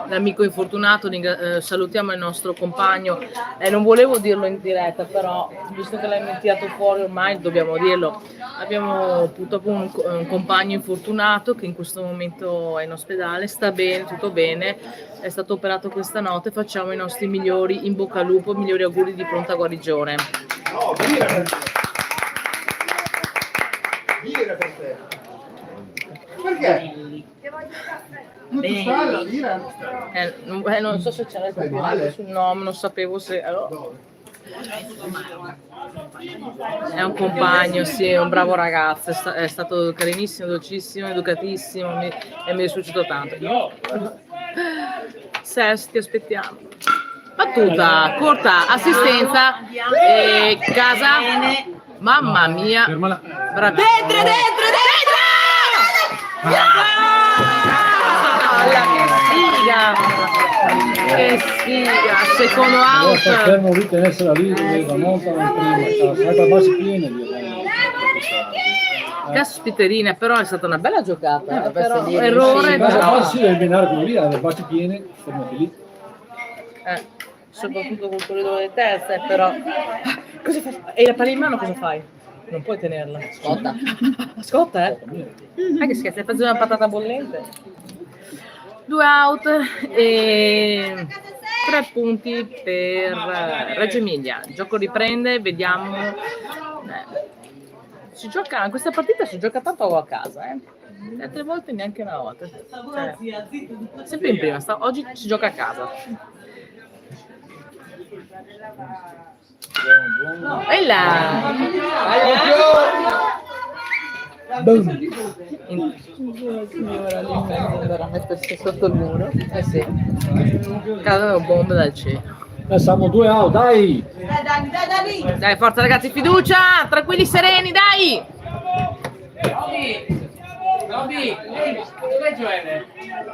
L'amico infortunato, salutiamo il nostro compagno. Non volevo dirlo in diretta, però visto che l'hai tirato fuori ormai dobbiamo dirlo. Abbiamo purtroppo un compagno infortunato che in questo momento è in ospedale, sta bene, tutto bene, è stato operato questa notte. Facciamo i nostri migliori in bocca al lupo, migliori auguri di pronta guarigione. No, birra per te. Perché? Non ti sta la birra? Non so se c'era il copyright sul nome, non sapevo se... È un compagno, sì, è un bravo ragazzo, è stato carinissimo, dolcissimo, educatissimo e mi è dispiaciuto tanto. Ses, ti aspettiamo. Battuta, corta, assistenza, casa, mamma mia. Dentro! Che sfiga, secondo out. Fermo lì, tenersela lì, la nota prima, salta basi piene. Caspiterina, però è stata una bella giocata. Però, dire, errore. Sì, devi eliminare quello lì, le basi piene, fermati lì. Soprattutto col corridore delle terze, però. Cosa fai? E la palla in mano cosa fai? Non puoi tenerla. Scotta. Scotta, eh? Che scherzi, hai fatto una patata bollente. 2 out e 3 punti per Reggio Emilia. Il gioco riprende, vediamo. Si gioca, questa partita si gioca tanto a casa, Le altre volte neanche una volta. Sempre in prima, oggi si gioca a casa. E là! Andrà a mettersi sotto il muro. Sì. Cadono bombe dal cielo. Siamo 2 out, dai! Dai, forza ragazzi, fiducia! Tranquilli, sereni, dai! Robby, dov'è Gioele?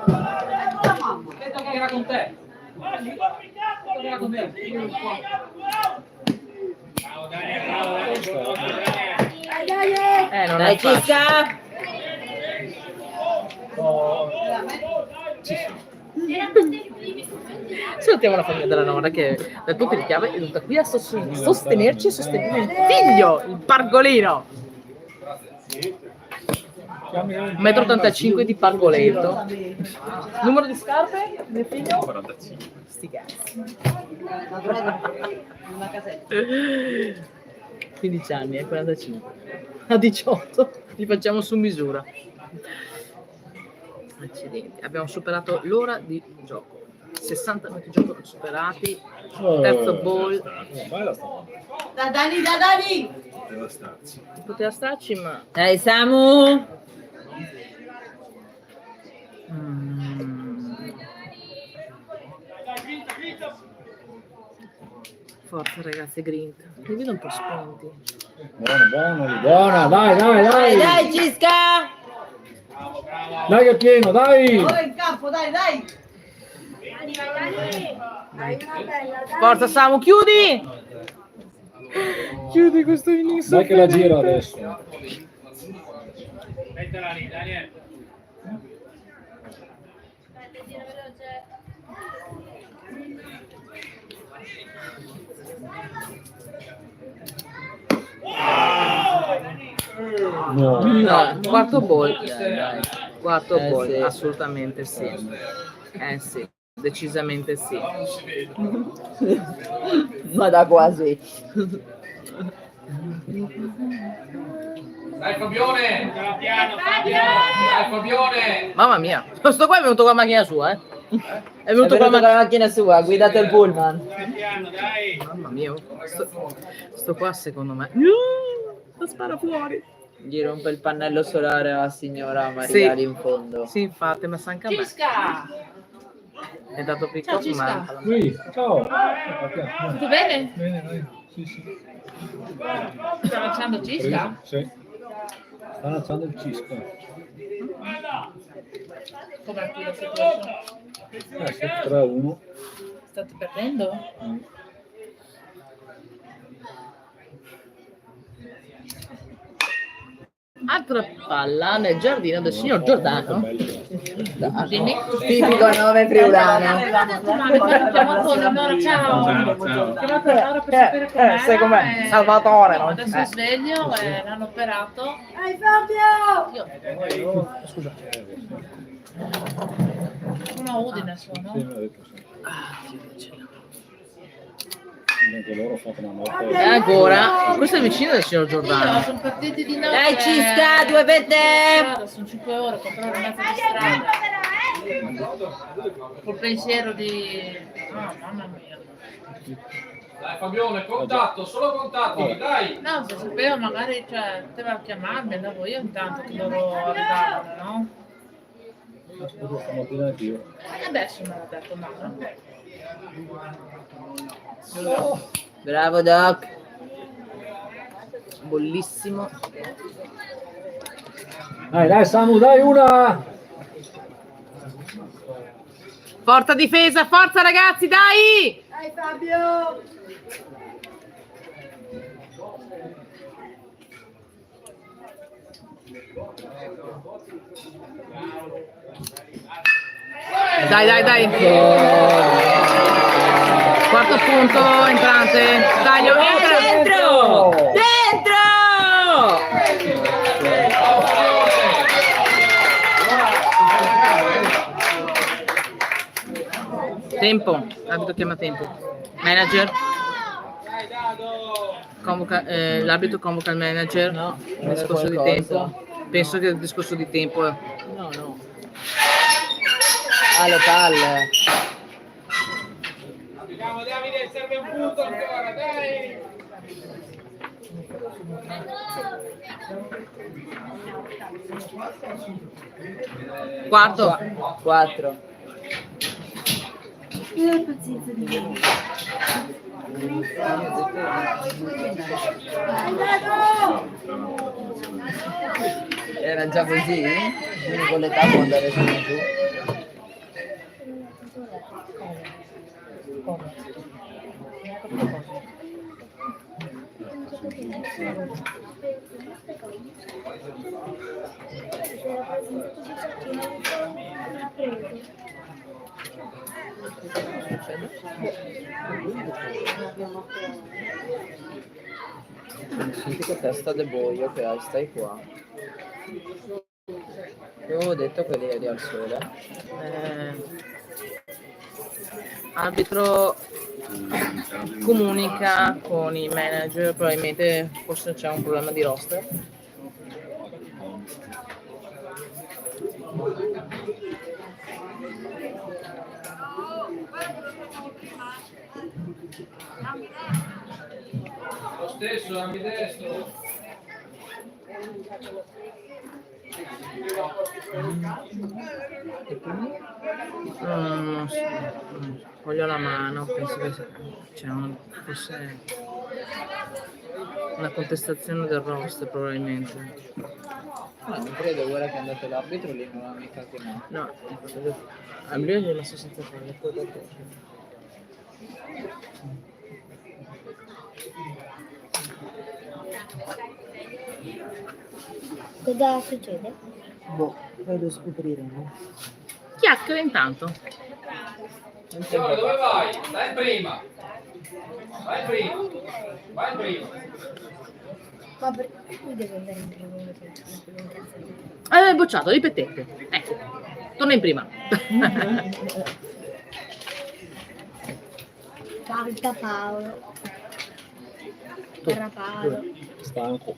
Ho detto che era con te. Era con te. Non è facile. Salutiamo la famiglia della Nora che dal punto di chiave è venuta qui a sostenerci e sostenere il figlio, il pargolino. 1,85 m di pargoletto. Numero di scarpe del figlio? 45. Sti cazzi. 15 anni, 45. A 18 li facciamo su misura. Accidenti, abbiamo superato l'ora di gioco. 60 minuti di gioco superati. Terzo ball. Da Dani! Poteva starci, ma Dai Samu! Forza ragazzi, Grint. Li vedo un po' spenti. Buona, dai. Dai, Cisca! Dai che è pieno, dai. Ora in campo, dai! Hai una bella, dai. Forza Samu, chiudi! Chiudi questo inizio. Dai che la gira adesso. Mettila lì, Daniel. No. No, quarto ball. Quarto ball, Sì. assolutamente sì. Sì, decisamente sì. Ma da quasi. Dai Fabione! Dai Fabione! Mamma mia, sto qua è venuto con la macchina sua, È È venuto con venuto con la la macchina sua, ha guidato il pullman. Mamma mia, sto qua secondo me. La spara fuori. Gli rompe il pannello solare alla signora Maria Sì. lì in fondo. Sì, infatti, ma sa anche a me. Cisca! È dato Ciao, piccolo, Cisca. ma Qui, ciao. Tutto bene? Bene, dai. Sì. Sta lanciando Cisca? Sì. Sta lanciando il cisco. Come qui lo stesso? 3-1. State perdendo? altra palla nel giardino del signor Giordano. Dimmi. Tipico nome friulano. Chiamato Leonora, ciao. Chiamato Leonora per sapere com'era. sai com'è? e- Salvatore, no? Adesso è sveglio e l'hanno operato. Dai Fabio! Scusa. Una Udine sono. Sì, me l'ha detto, sì. Anche loro ho fatto una morte. E ancora, questo è vicino del signor Io Giordano. sono partiti di notte. Dai Cisca, due per te! Sono 5 ore, comprare mezzo di strada. Col pensiero di... Oh, mamma mia. Dai Fabione, contatto, solo contatti, dai! No, se sapevo magari, cioè, poteva chiamarmi, andavo io intanto che loro arrivavano, no? Stamattina anch'io. Adesso me l'ha detto mamma. Bravo Doc. Bollissimo. Dai Samu, dai una! Forza difesa, forza ragazzi, dai! Dai Fabio! Dai. Quarto punto entrante. Taglio, entra Dentro! Dentro! Tempo, l'arbitro chiama tempo. Manager. Convoca, l'arbitro convoca il manager. No, Discorso di qualcosa. tempo. Penso che il discorso di tempo. No. Alle palle. Andiamo Davide, serve un punto ancora, dai! Quarto. 4. Pazienza di me. Dai Dago! Era già così? Quindi con l'età può andare su e giù. Senti che testa de boio che hai, stai qua. Io avevo detto che eri al sole. Arbitro comunica con i manager, probabilmente forse c'è un problema di roster. Lo stesso, ambidestro. Non so, voglio la mano, penso che c'è forse una contestazione del roster probabilmente. Non credo, guarda che è andato l'arbitro lì non ha mica chiamato. No, a lui glielo so senza farlo, poi dopo. Cosa succede? Boh, poi lo scopriremo. Chiacchiera intanto. Allora, dove vai? Vai prima. Vai prima. Vai prima. Ma perché lui deve andare in primo? Bocciato, ripetete. Ecco, torna in prima. Falta Paolo. Terra Paolo. Stanco.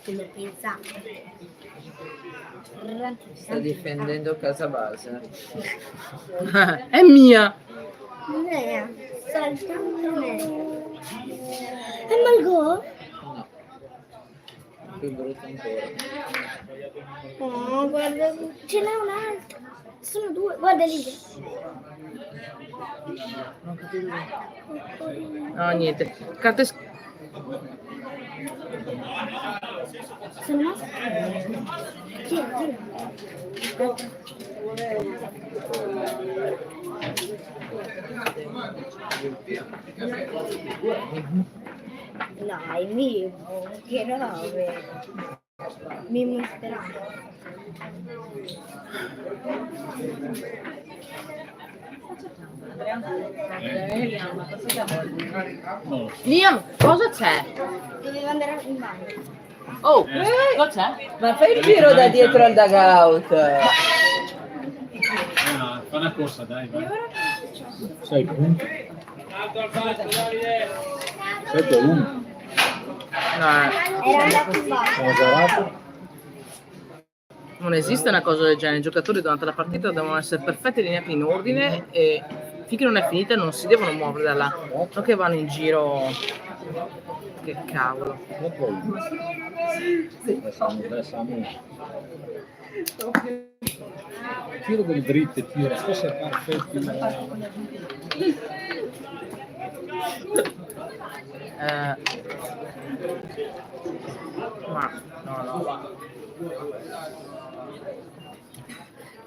Quello pensa. Sta difendendo casa base. È mia. Non è. Saltando me. È Malgo? No. Più brutto ancora. Oh, guarda, ce n'è un altro. Sono due, guarda lì. No, niente. Carte Sono rimasto. Gira, gira. Dai, Mimo, che robe. Mimo Speranza. Liam, cosa c'è? Doveva andare in bagno. Oh, cosa c'è? Ma fai il giro da dietro al dugout. No, fa una corsa, dai, vai. 6 punti. 7-1. No, Era andato in bagno. Sono zerato. non esiste una cosa del genere. I giocatori durante la partita devono essere perfetti e allineati in ordine e finché non è finita non si devono muovere da là. Non che vanno in giro. Che cavolo. Tiro delle dritte, tira, spesso è perfetto. Ma no.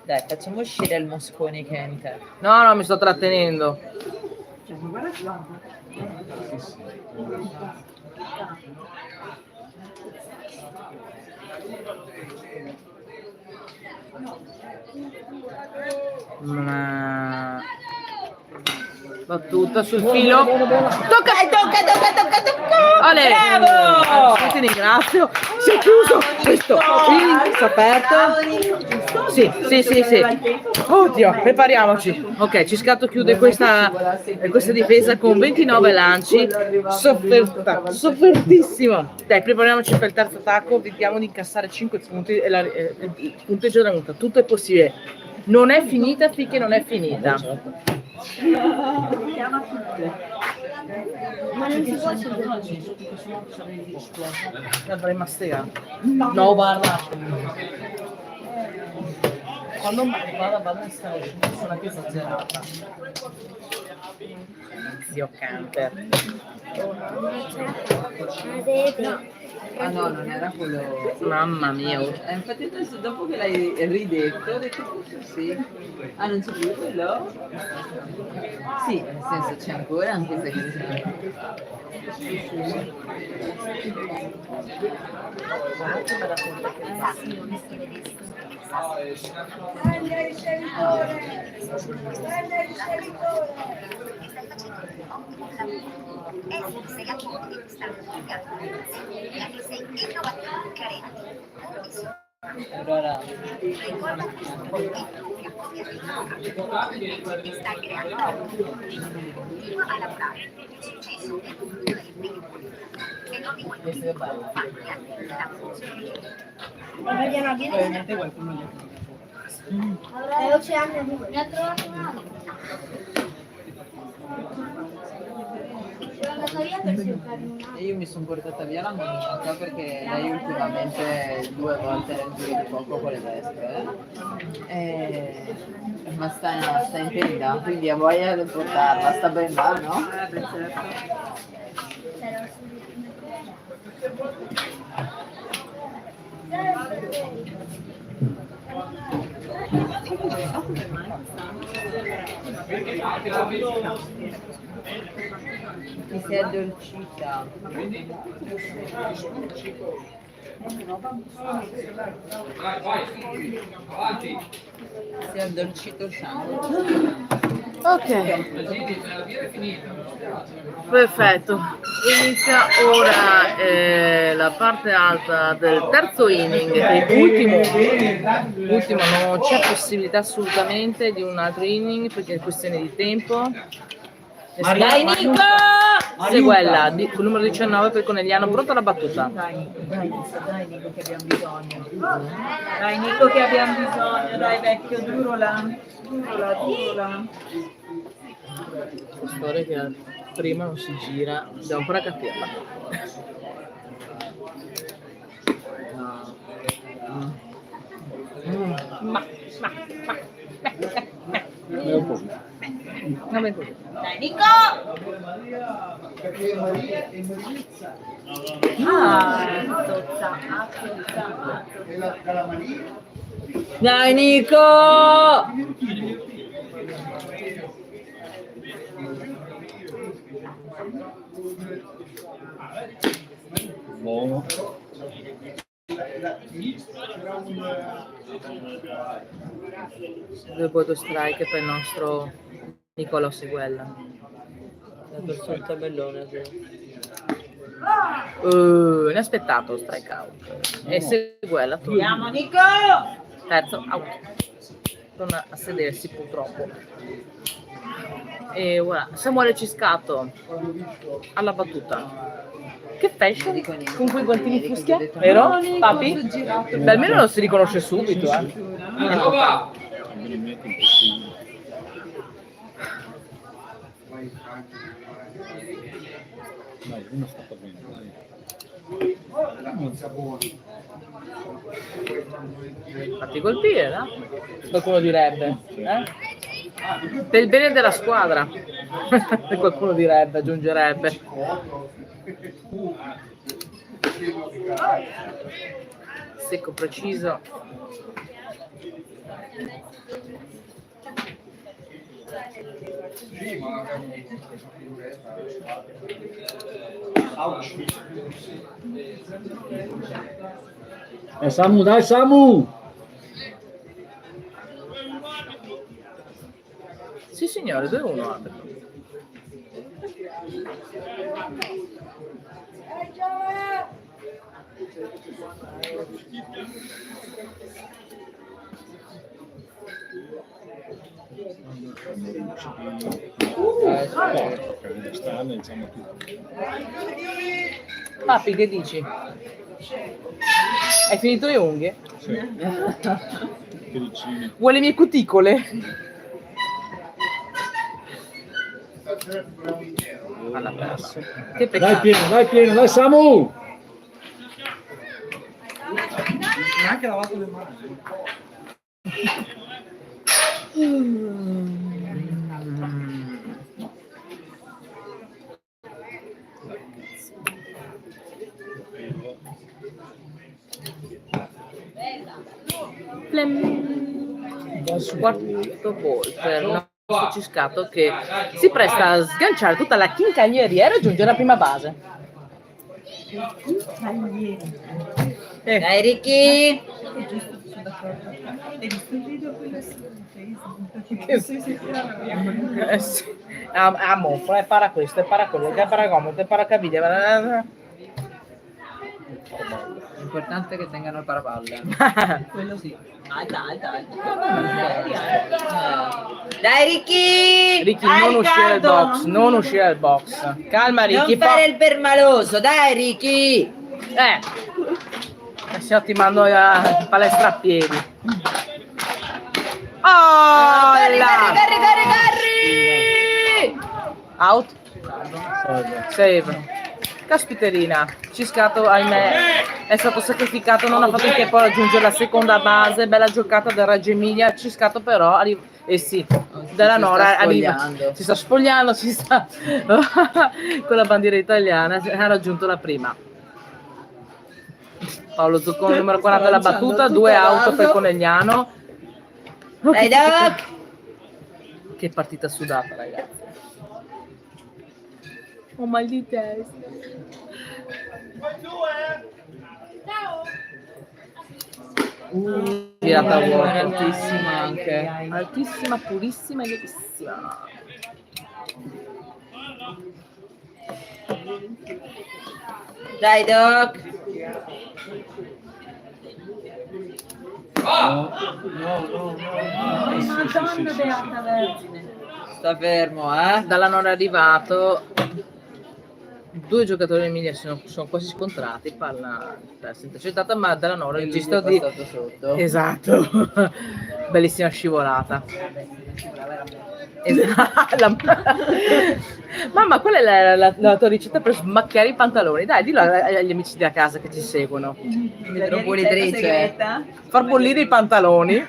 Dai, facciamo uscire il Mosconi che è in te. No, mi sto trattenendo. Ma... battuta sul filo. Tocca! Ale! Bravo! Ti ringrazio. Si è chiuso questo. Sta aperto. Sì. Oddio, prepariamoci. Ok, Ciscato chiude questa difesa con 29 lanci. Soffertissimo. Dai, prepariamoci per il terzo attacco. Vediamo di incassare 5 punti e il punteggio della multa. Tutto è possibile. Non è finita finché non è finita. Ma non si può L'avrei masticato. No, guarda. Quando vado in stare sono anche esagerata. Zio Camper. Ah no, non era quello. Mamma mia. Infatti adesso dopo che l'hai ridetto ho detto forse sì. Ah, non c'è più quello? Sì, nel senso c'è ancora anche se Prende il scelitore. Prende il scelitore. Sei a bordo di questa la che sei innovativa e carente. allora Ricorda che ti stai creando continua a lavorare per il successo e costruire l'impegno e non di quel fatti la funzione. Probabilmente qualcuno gli ha Oceania, mi ha trovato male. portata via per cercare una. E io mi sono portata via la monica perché lei ultimamente 2 volte nel giro di poco con le vespe. Ma sta in tenda, quindi ha voglia di portarla, sta ben là, no? Beh, certo. Ti sei addolcita. Si è addolcito il sangue. Ok, perfetto. Inizia ora la parte alta del terzo inning. L'ultimo non c'è possibilità assolutamente di un altro inning perché è questione di tempo. Dai Nico! Seguella, con il numero 19 per Conegliano, pronta la battuta. Dai Nico che abbiamo bisogno. Dai Nico che abbiamo bisogno, dai vecchio, durola. La storia che prima non si gira, devo ancora capirla. Vabbè, così. Dai Nico! Dai Nico! Buono. Due strike per il nostro Nicolò Seguella. Il tabellone. Inaspettato strike out. E Seguella Andiamo Nico! terzo out. Torna a sedersi purtroppo. E ora Samuele Ciscato alla battuta. Che fashion con quei guantini fuschia, vero papi? Beh, almeno lo si riconosce subito, Dai, uno sta per bene, Fatti colpire, no? Qualcuno direbbe, per il bene della squadra. Qualcuno direbbe, aggiungerebbe. Secco, preciso. Samu, dai Samu! Sì signore, 2-1. Papi, che dici? Hai finito le unghie? Sì. Vuoi le mie cuticole? Alla perso. Che peccato. Dai pieno, Samu! Neanche lavato le mani. Quarto ball per il nostro Ciscato che si presta a sganciare tutta la quincaglieria e raggiungere la prima base. Dai Ricky! Amo, para questo, para quello, che para comodo, para capire. L'importante è che tengano il parapalle. Quello sì. Dai Ricky! Ricky, non uscire dal box. Calma Ricky. Non fare il permaloso, dai Ricky! Adesso ti mando a palestra a piedi. Oh, corri! Out. Save. Caspiterina, Ciscato ahimè è stato sacrificato, non ha fatto in tempo a raggiungere la seconda base. Bella giocata del Reggio Emilia. Ciscato però sì, della Nora si sta spogliando, si sta con la bandiera italiana, ha raggiunto la prima. Paolo Zuccone numero 40 la battuta, 2 auto per Conegliano. Che partita sudata, ragazzi. Ho mal di testa. Girata a vuoto. Altissima anche. Altissima, purissima e lievissima. Dai Doc. Madonna beata vergine. Sta fermo, Dalla non è arrivato. 2 giocatori Emilia sono quasi scontrati, palla intercettata, ma dalla Nora il registro di sotto. esatto. Bellissima scivolata. Esatto. Mamma, qual è la tua ricetta per smacchiare i pantaloni? Dai, dillo agli amici da casa che ci seguono. Far bollire i pantaloni.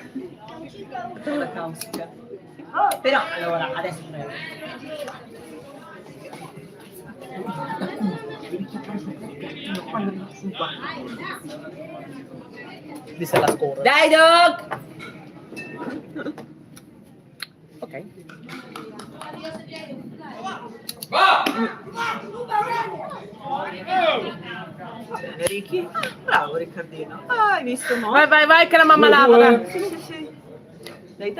Però allora adesso Disse la scorra. Dai Doc! Ok. Ricky, bravo Riccardino. Hai visto mo? Vai che la mamma lavora. Sì. Dai.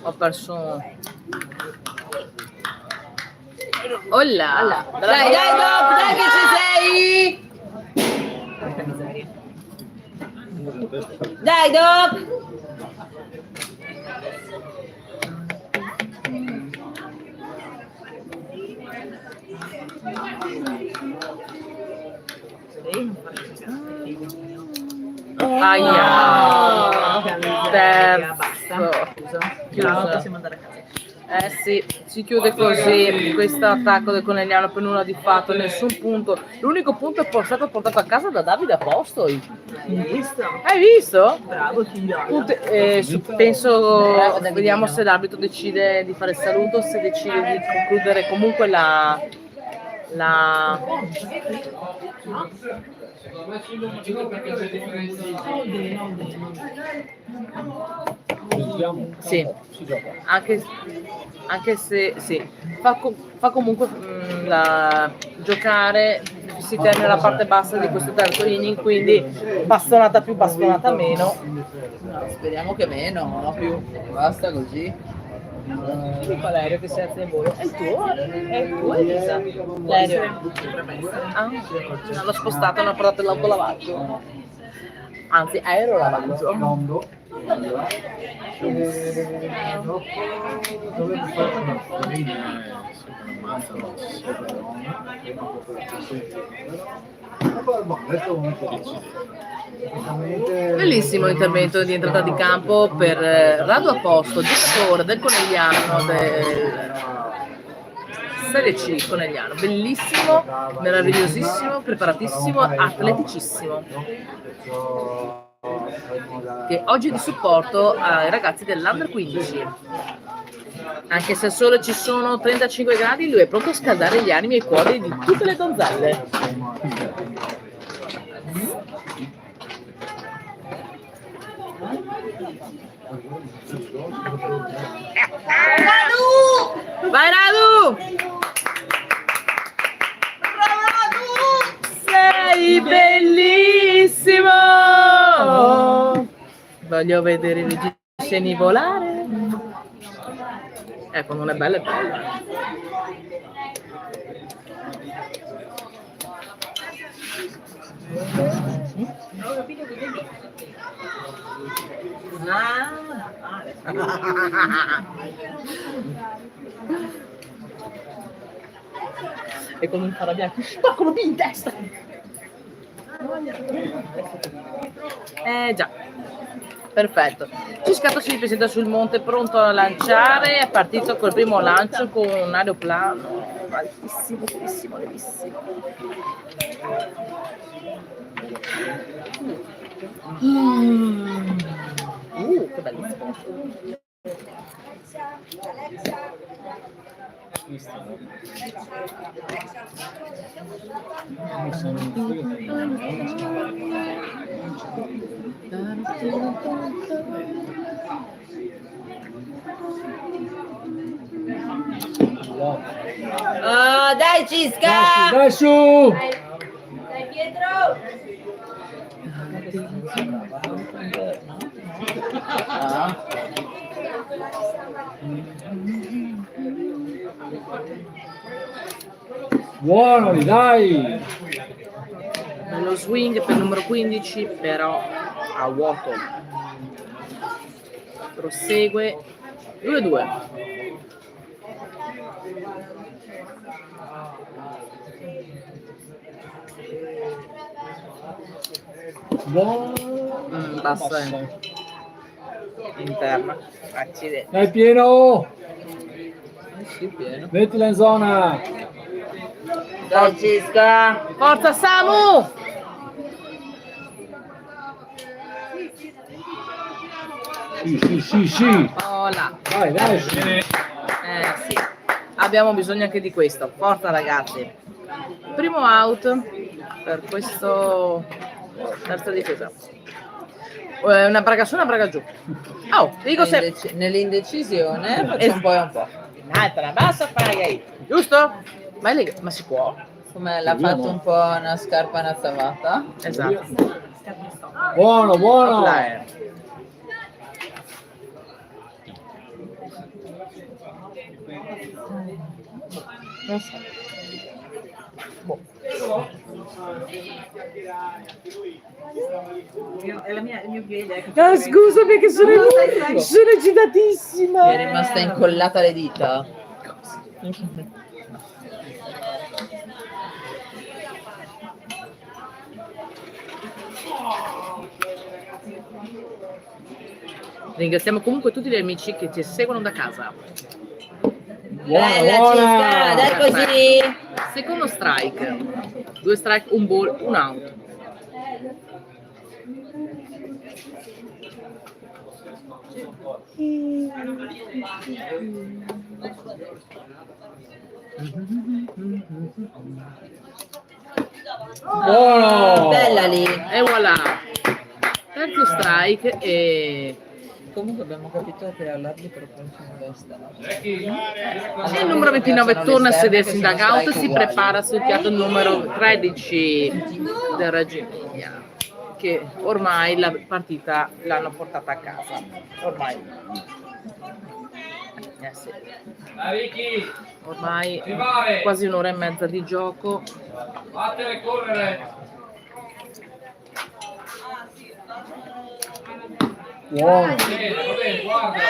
Ho perso. Oh là. Dai Doc, dai che ci sei! Dai Doc! Terzo. Possiamo andare a casa. Sì, si chiude così questo attacco del Conegliano per nulla di fatto, nessun punto. L'unico punto è stato portato a casa da Davide Apostoli. Hai visto? Bravo figliolo. Penso, vediamo se l'arbitro decide di fare il saluto, se decide di concludere comunque la sì, anche se sì, fa comunque giocare, si termina la parte bassa di questo terzo inning, quindi bastonata più, bastonata meno. No, speriamo che meno, no più. Basta così. L'aereo che si alza in volo è il tuo? È il tuo, Elisa? L'aereo? L'hanno spostato, hanno portato l'autolavaggio. Anzi, aerolavaggio. Bellissimo intervento di entrata di campo per Radu Aposto, giocatore del Conegliano Serie C Conegliano. Bellissimo, meravigliosissimo, preparatissimo, atleticissimo, che oggi è di supporto ai ragazzi dell'Under 15. Anche se solo ci sono 35 gradi, lui è pronto a scaldare gli animi e i cuori di tutte le donzelle. Vai Radu! Sei bellissimo! Voglio vedere i reggiseni volare. Ecco, non è bella, è bella. Non ho capito che devi. E con un faro bianco, spaccolo B in testa! Già. Perfetto. Ciscato si ripresenta sul monte pronto a lanciare, è partito col primo lancio con un aeroplano altissimo, bellissimo, bellissimo. Che bellissimo. Ah, dai Cisca! Dai su! Dai Pietro! Buono, dai! Bello swing per il numero 15, però a vuoto. Prosegue 2-2. Buono! Bassa interna. Accidenti. Dai pieno! Sì, pieno. Mettila in zona! Dai Cisca! Forza Samu! Sì. Oh là. Dai. Sì. Abbiamo bisogno anche di questo. Forza ragazzi. Primo out per questo terza difesa. Una braga su, una braga giù. Oh, dico se... Nell'indecisione facciamo un po' e un po'. Un'altra, bassa braga ahí. Giusto? Ma si può? Come l'ha fatto un po' una scarpa una savata. Esatto. Buono! Là. Non so. È il mio piede. Scusami che sono agitatissima. È rimasta incollata le dita. Ringraziamo comunque tutti gli amici che ci seguono da casa. Bella Cisca, dai così. Secondo strike. 2 strike, un ball, un out. Buono! Bella lì. E voilà. Terzo strike e... Comunque abbiamo capito che all'arbitro prossimo destra. Il numero 29 torna a sedersi in dugout e si prepara sul piatto numero 13 del Reggio Emilia, che ormai la partita l'hanno portata a casa. Ormai. Sì. Ormai quasi un'ora e mezza di gioco. Vattene correre. Buono! Va bene, guarda.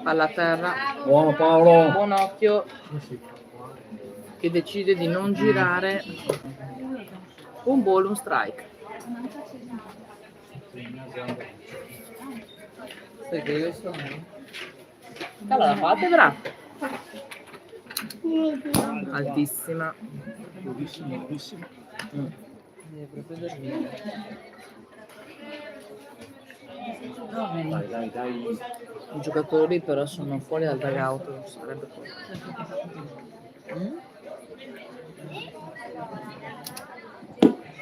Palla a terra. Buono Paolo! Buon occhio che decide di non girare. Un ball, un strike. Perché io sono... Allora, la palpebra altissima. Bellissimo. Devi proprio dormire. Dai. I giocatori però sono fuori dal dugout, non sarebbe poi.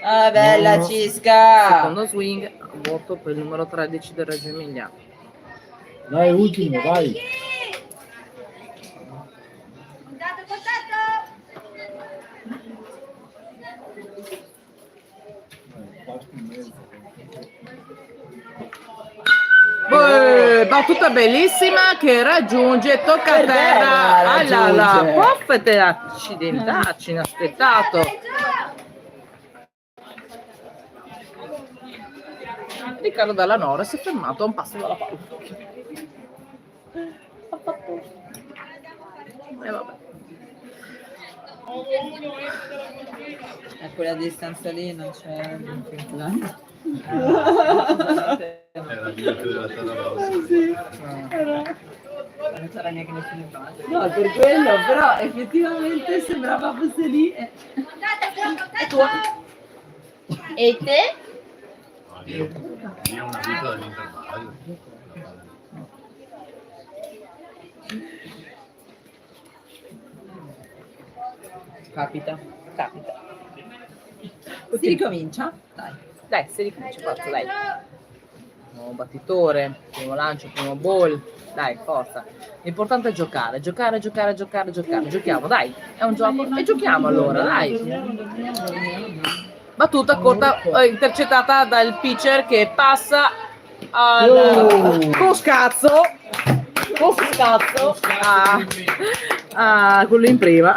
Ah, bella Cisca! Secondo swing, voto per il numero 13 del Reggio Emilia. Dai, ultimo, vai! Battuta bellissima che raggiunge, tocca a terra, alla poffete, accidentacci, inaspettato. Riccardo Dalla Nora si è fermato a un passo dalla palla. Ha fatto... vabbè. A quella distanza lì non c'è niente. Era il direttore della terra rossa. Non c'era neanche nessuno in faccia. No, per quello, però effettivamente sembrava fosse lì. E te? Io una vita dall'intervallo. Capita. Si ricomincia? Dai, si ricomincia, forza, dai. Nuovo battitore, primo lancio, primo ball. Dai, forza. L'importante è giocare. Giochiamo, dai. È un gioco. E giochiamo allora, dai. Battuta corta, intercettata dal pitcher che passa con scazzo a quello in prima,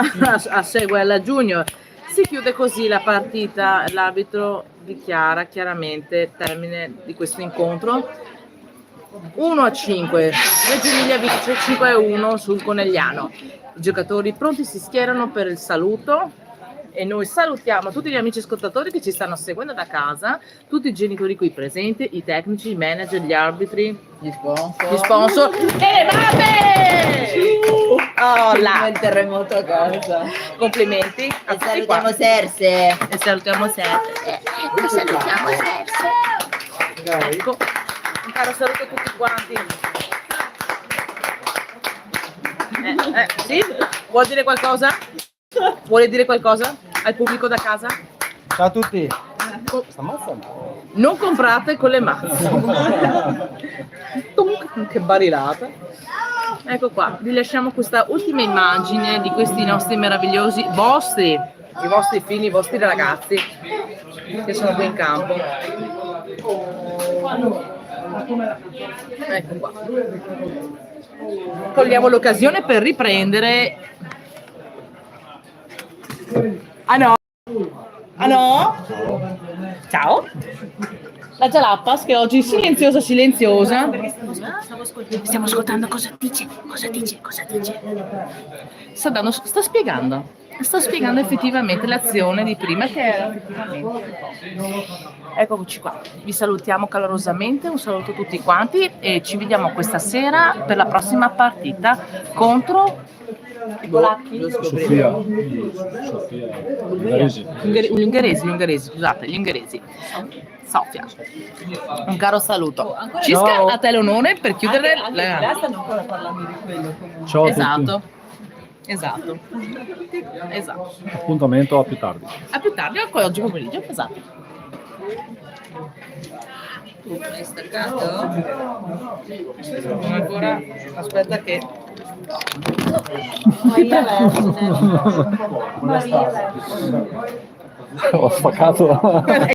a Seguela Junior. Si chiude così la partita, l'arbitro dichiara chiaramente termine di questo incontro. 1-5, Reggio Emilia vince 5-1 sul Conegliano. I giocatori pronti si schierano per il saluto e noi salutiamo tutti gli amici ascoltatori che ci stanno seguendo da casa, tutti i genitori qui presenti, i tecnici, i manager, gli arbitri, gli sponsor e le mappe! Oh là! Il terremoto a casa. Complimenti a E tutti salutiamo quanti. Serse. E salutiamo Serse. Ecco, un caro saluto a tutti quanti. Sì? Vuole dire qualcosa? Vuole dire qualcosa al pubblico da casa? Ciao a tutti. Non comprate con le mazze. Che barilata. Ecco qua, vi lasciamo questa ultima immagine di questi nostri meravigliosi i vostri figli, i vostri ragazzi che sono qui in campo. Ecco qua. Cogliamo l'occasione per riprendere. Ah no? Ciao. La Jalapas che oggi silenziosa. Stiamo ascoltando cosa dice. Sta spiegando effettivamente l'azione di prima che era effettivamente. Eccoci qua. Vi salutiamo calorosamente, un saluto a tutti quanti e ci vediamo questa sera per la prossima partita contro i polacchi. Sofia. Gli ungheresi. Sofia. Un caro saluto. Cisca, a te l'onore per chiudere la... Stanno ancora parlando di quello comunque. Ciao a tutti. Esatto. Appuntamento a più tardi. A più tardi, poi oggi pomeriggio, esatto. Hai staccato? Non ancora, aspetta che... Ho spaccato.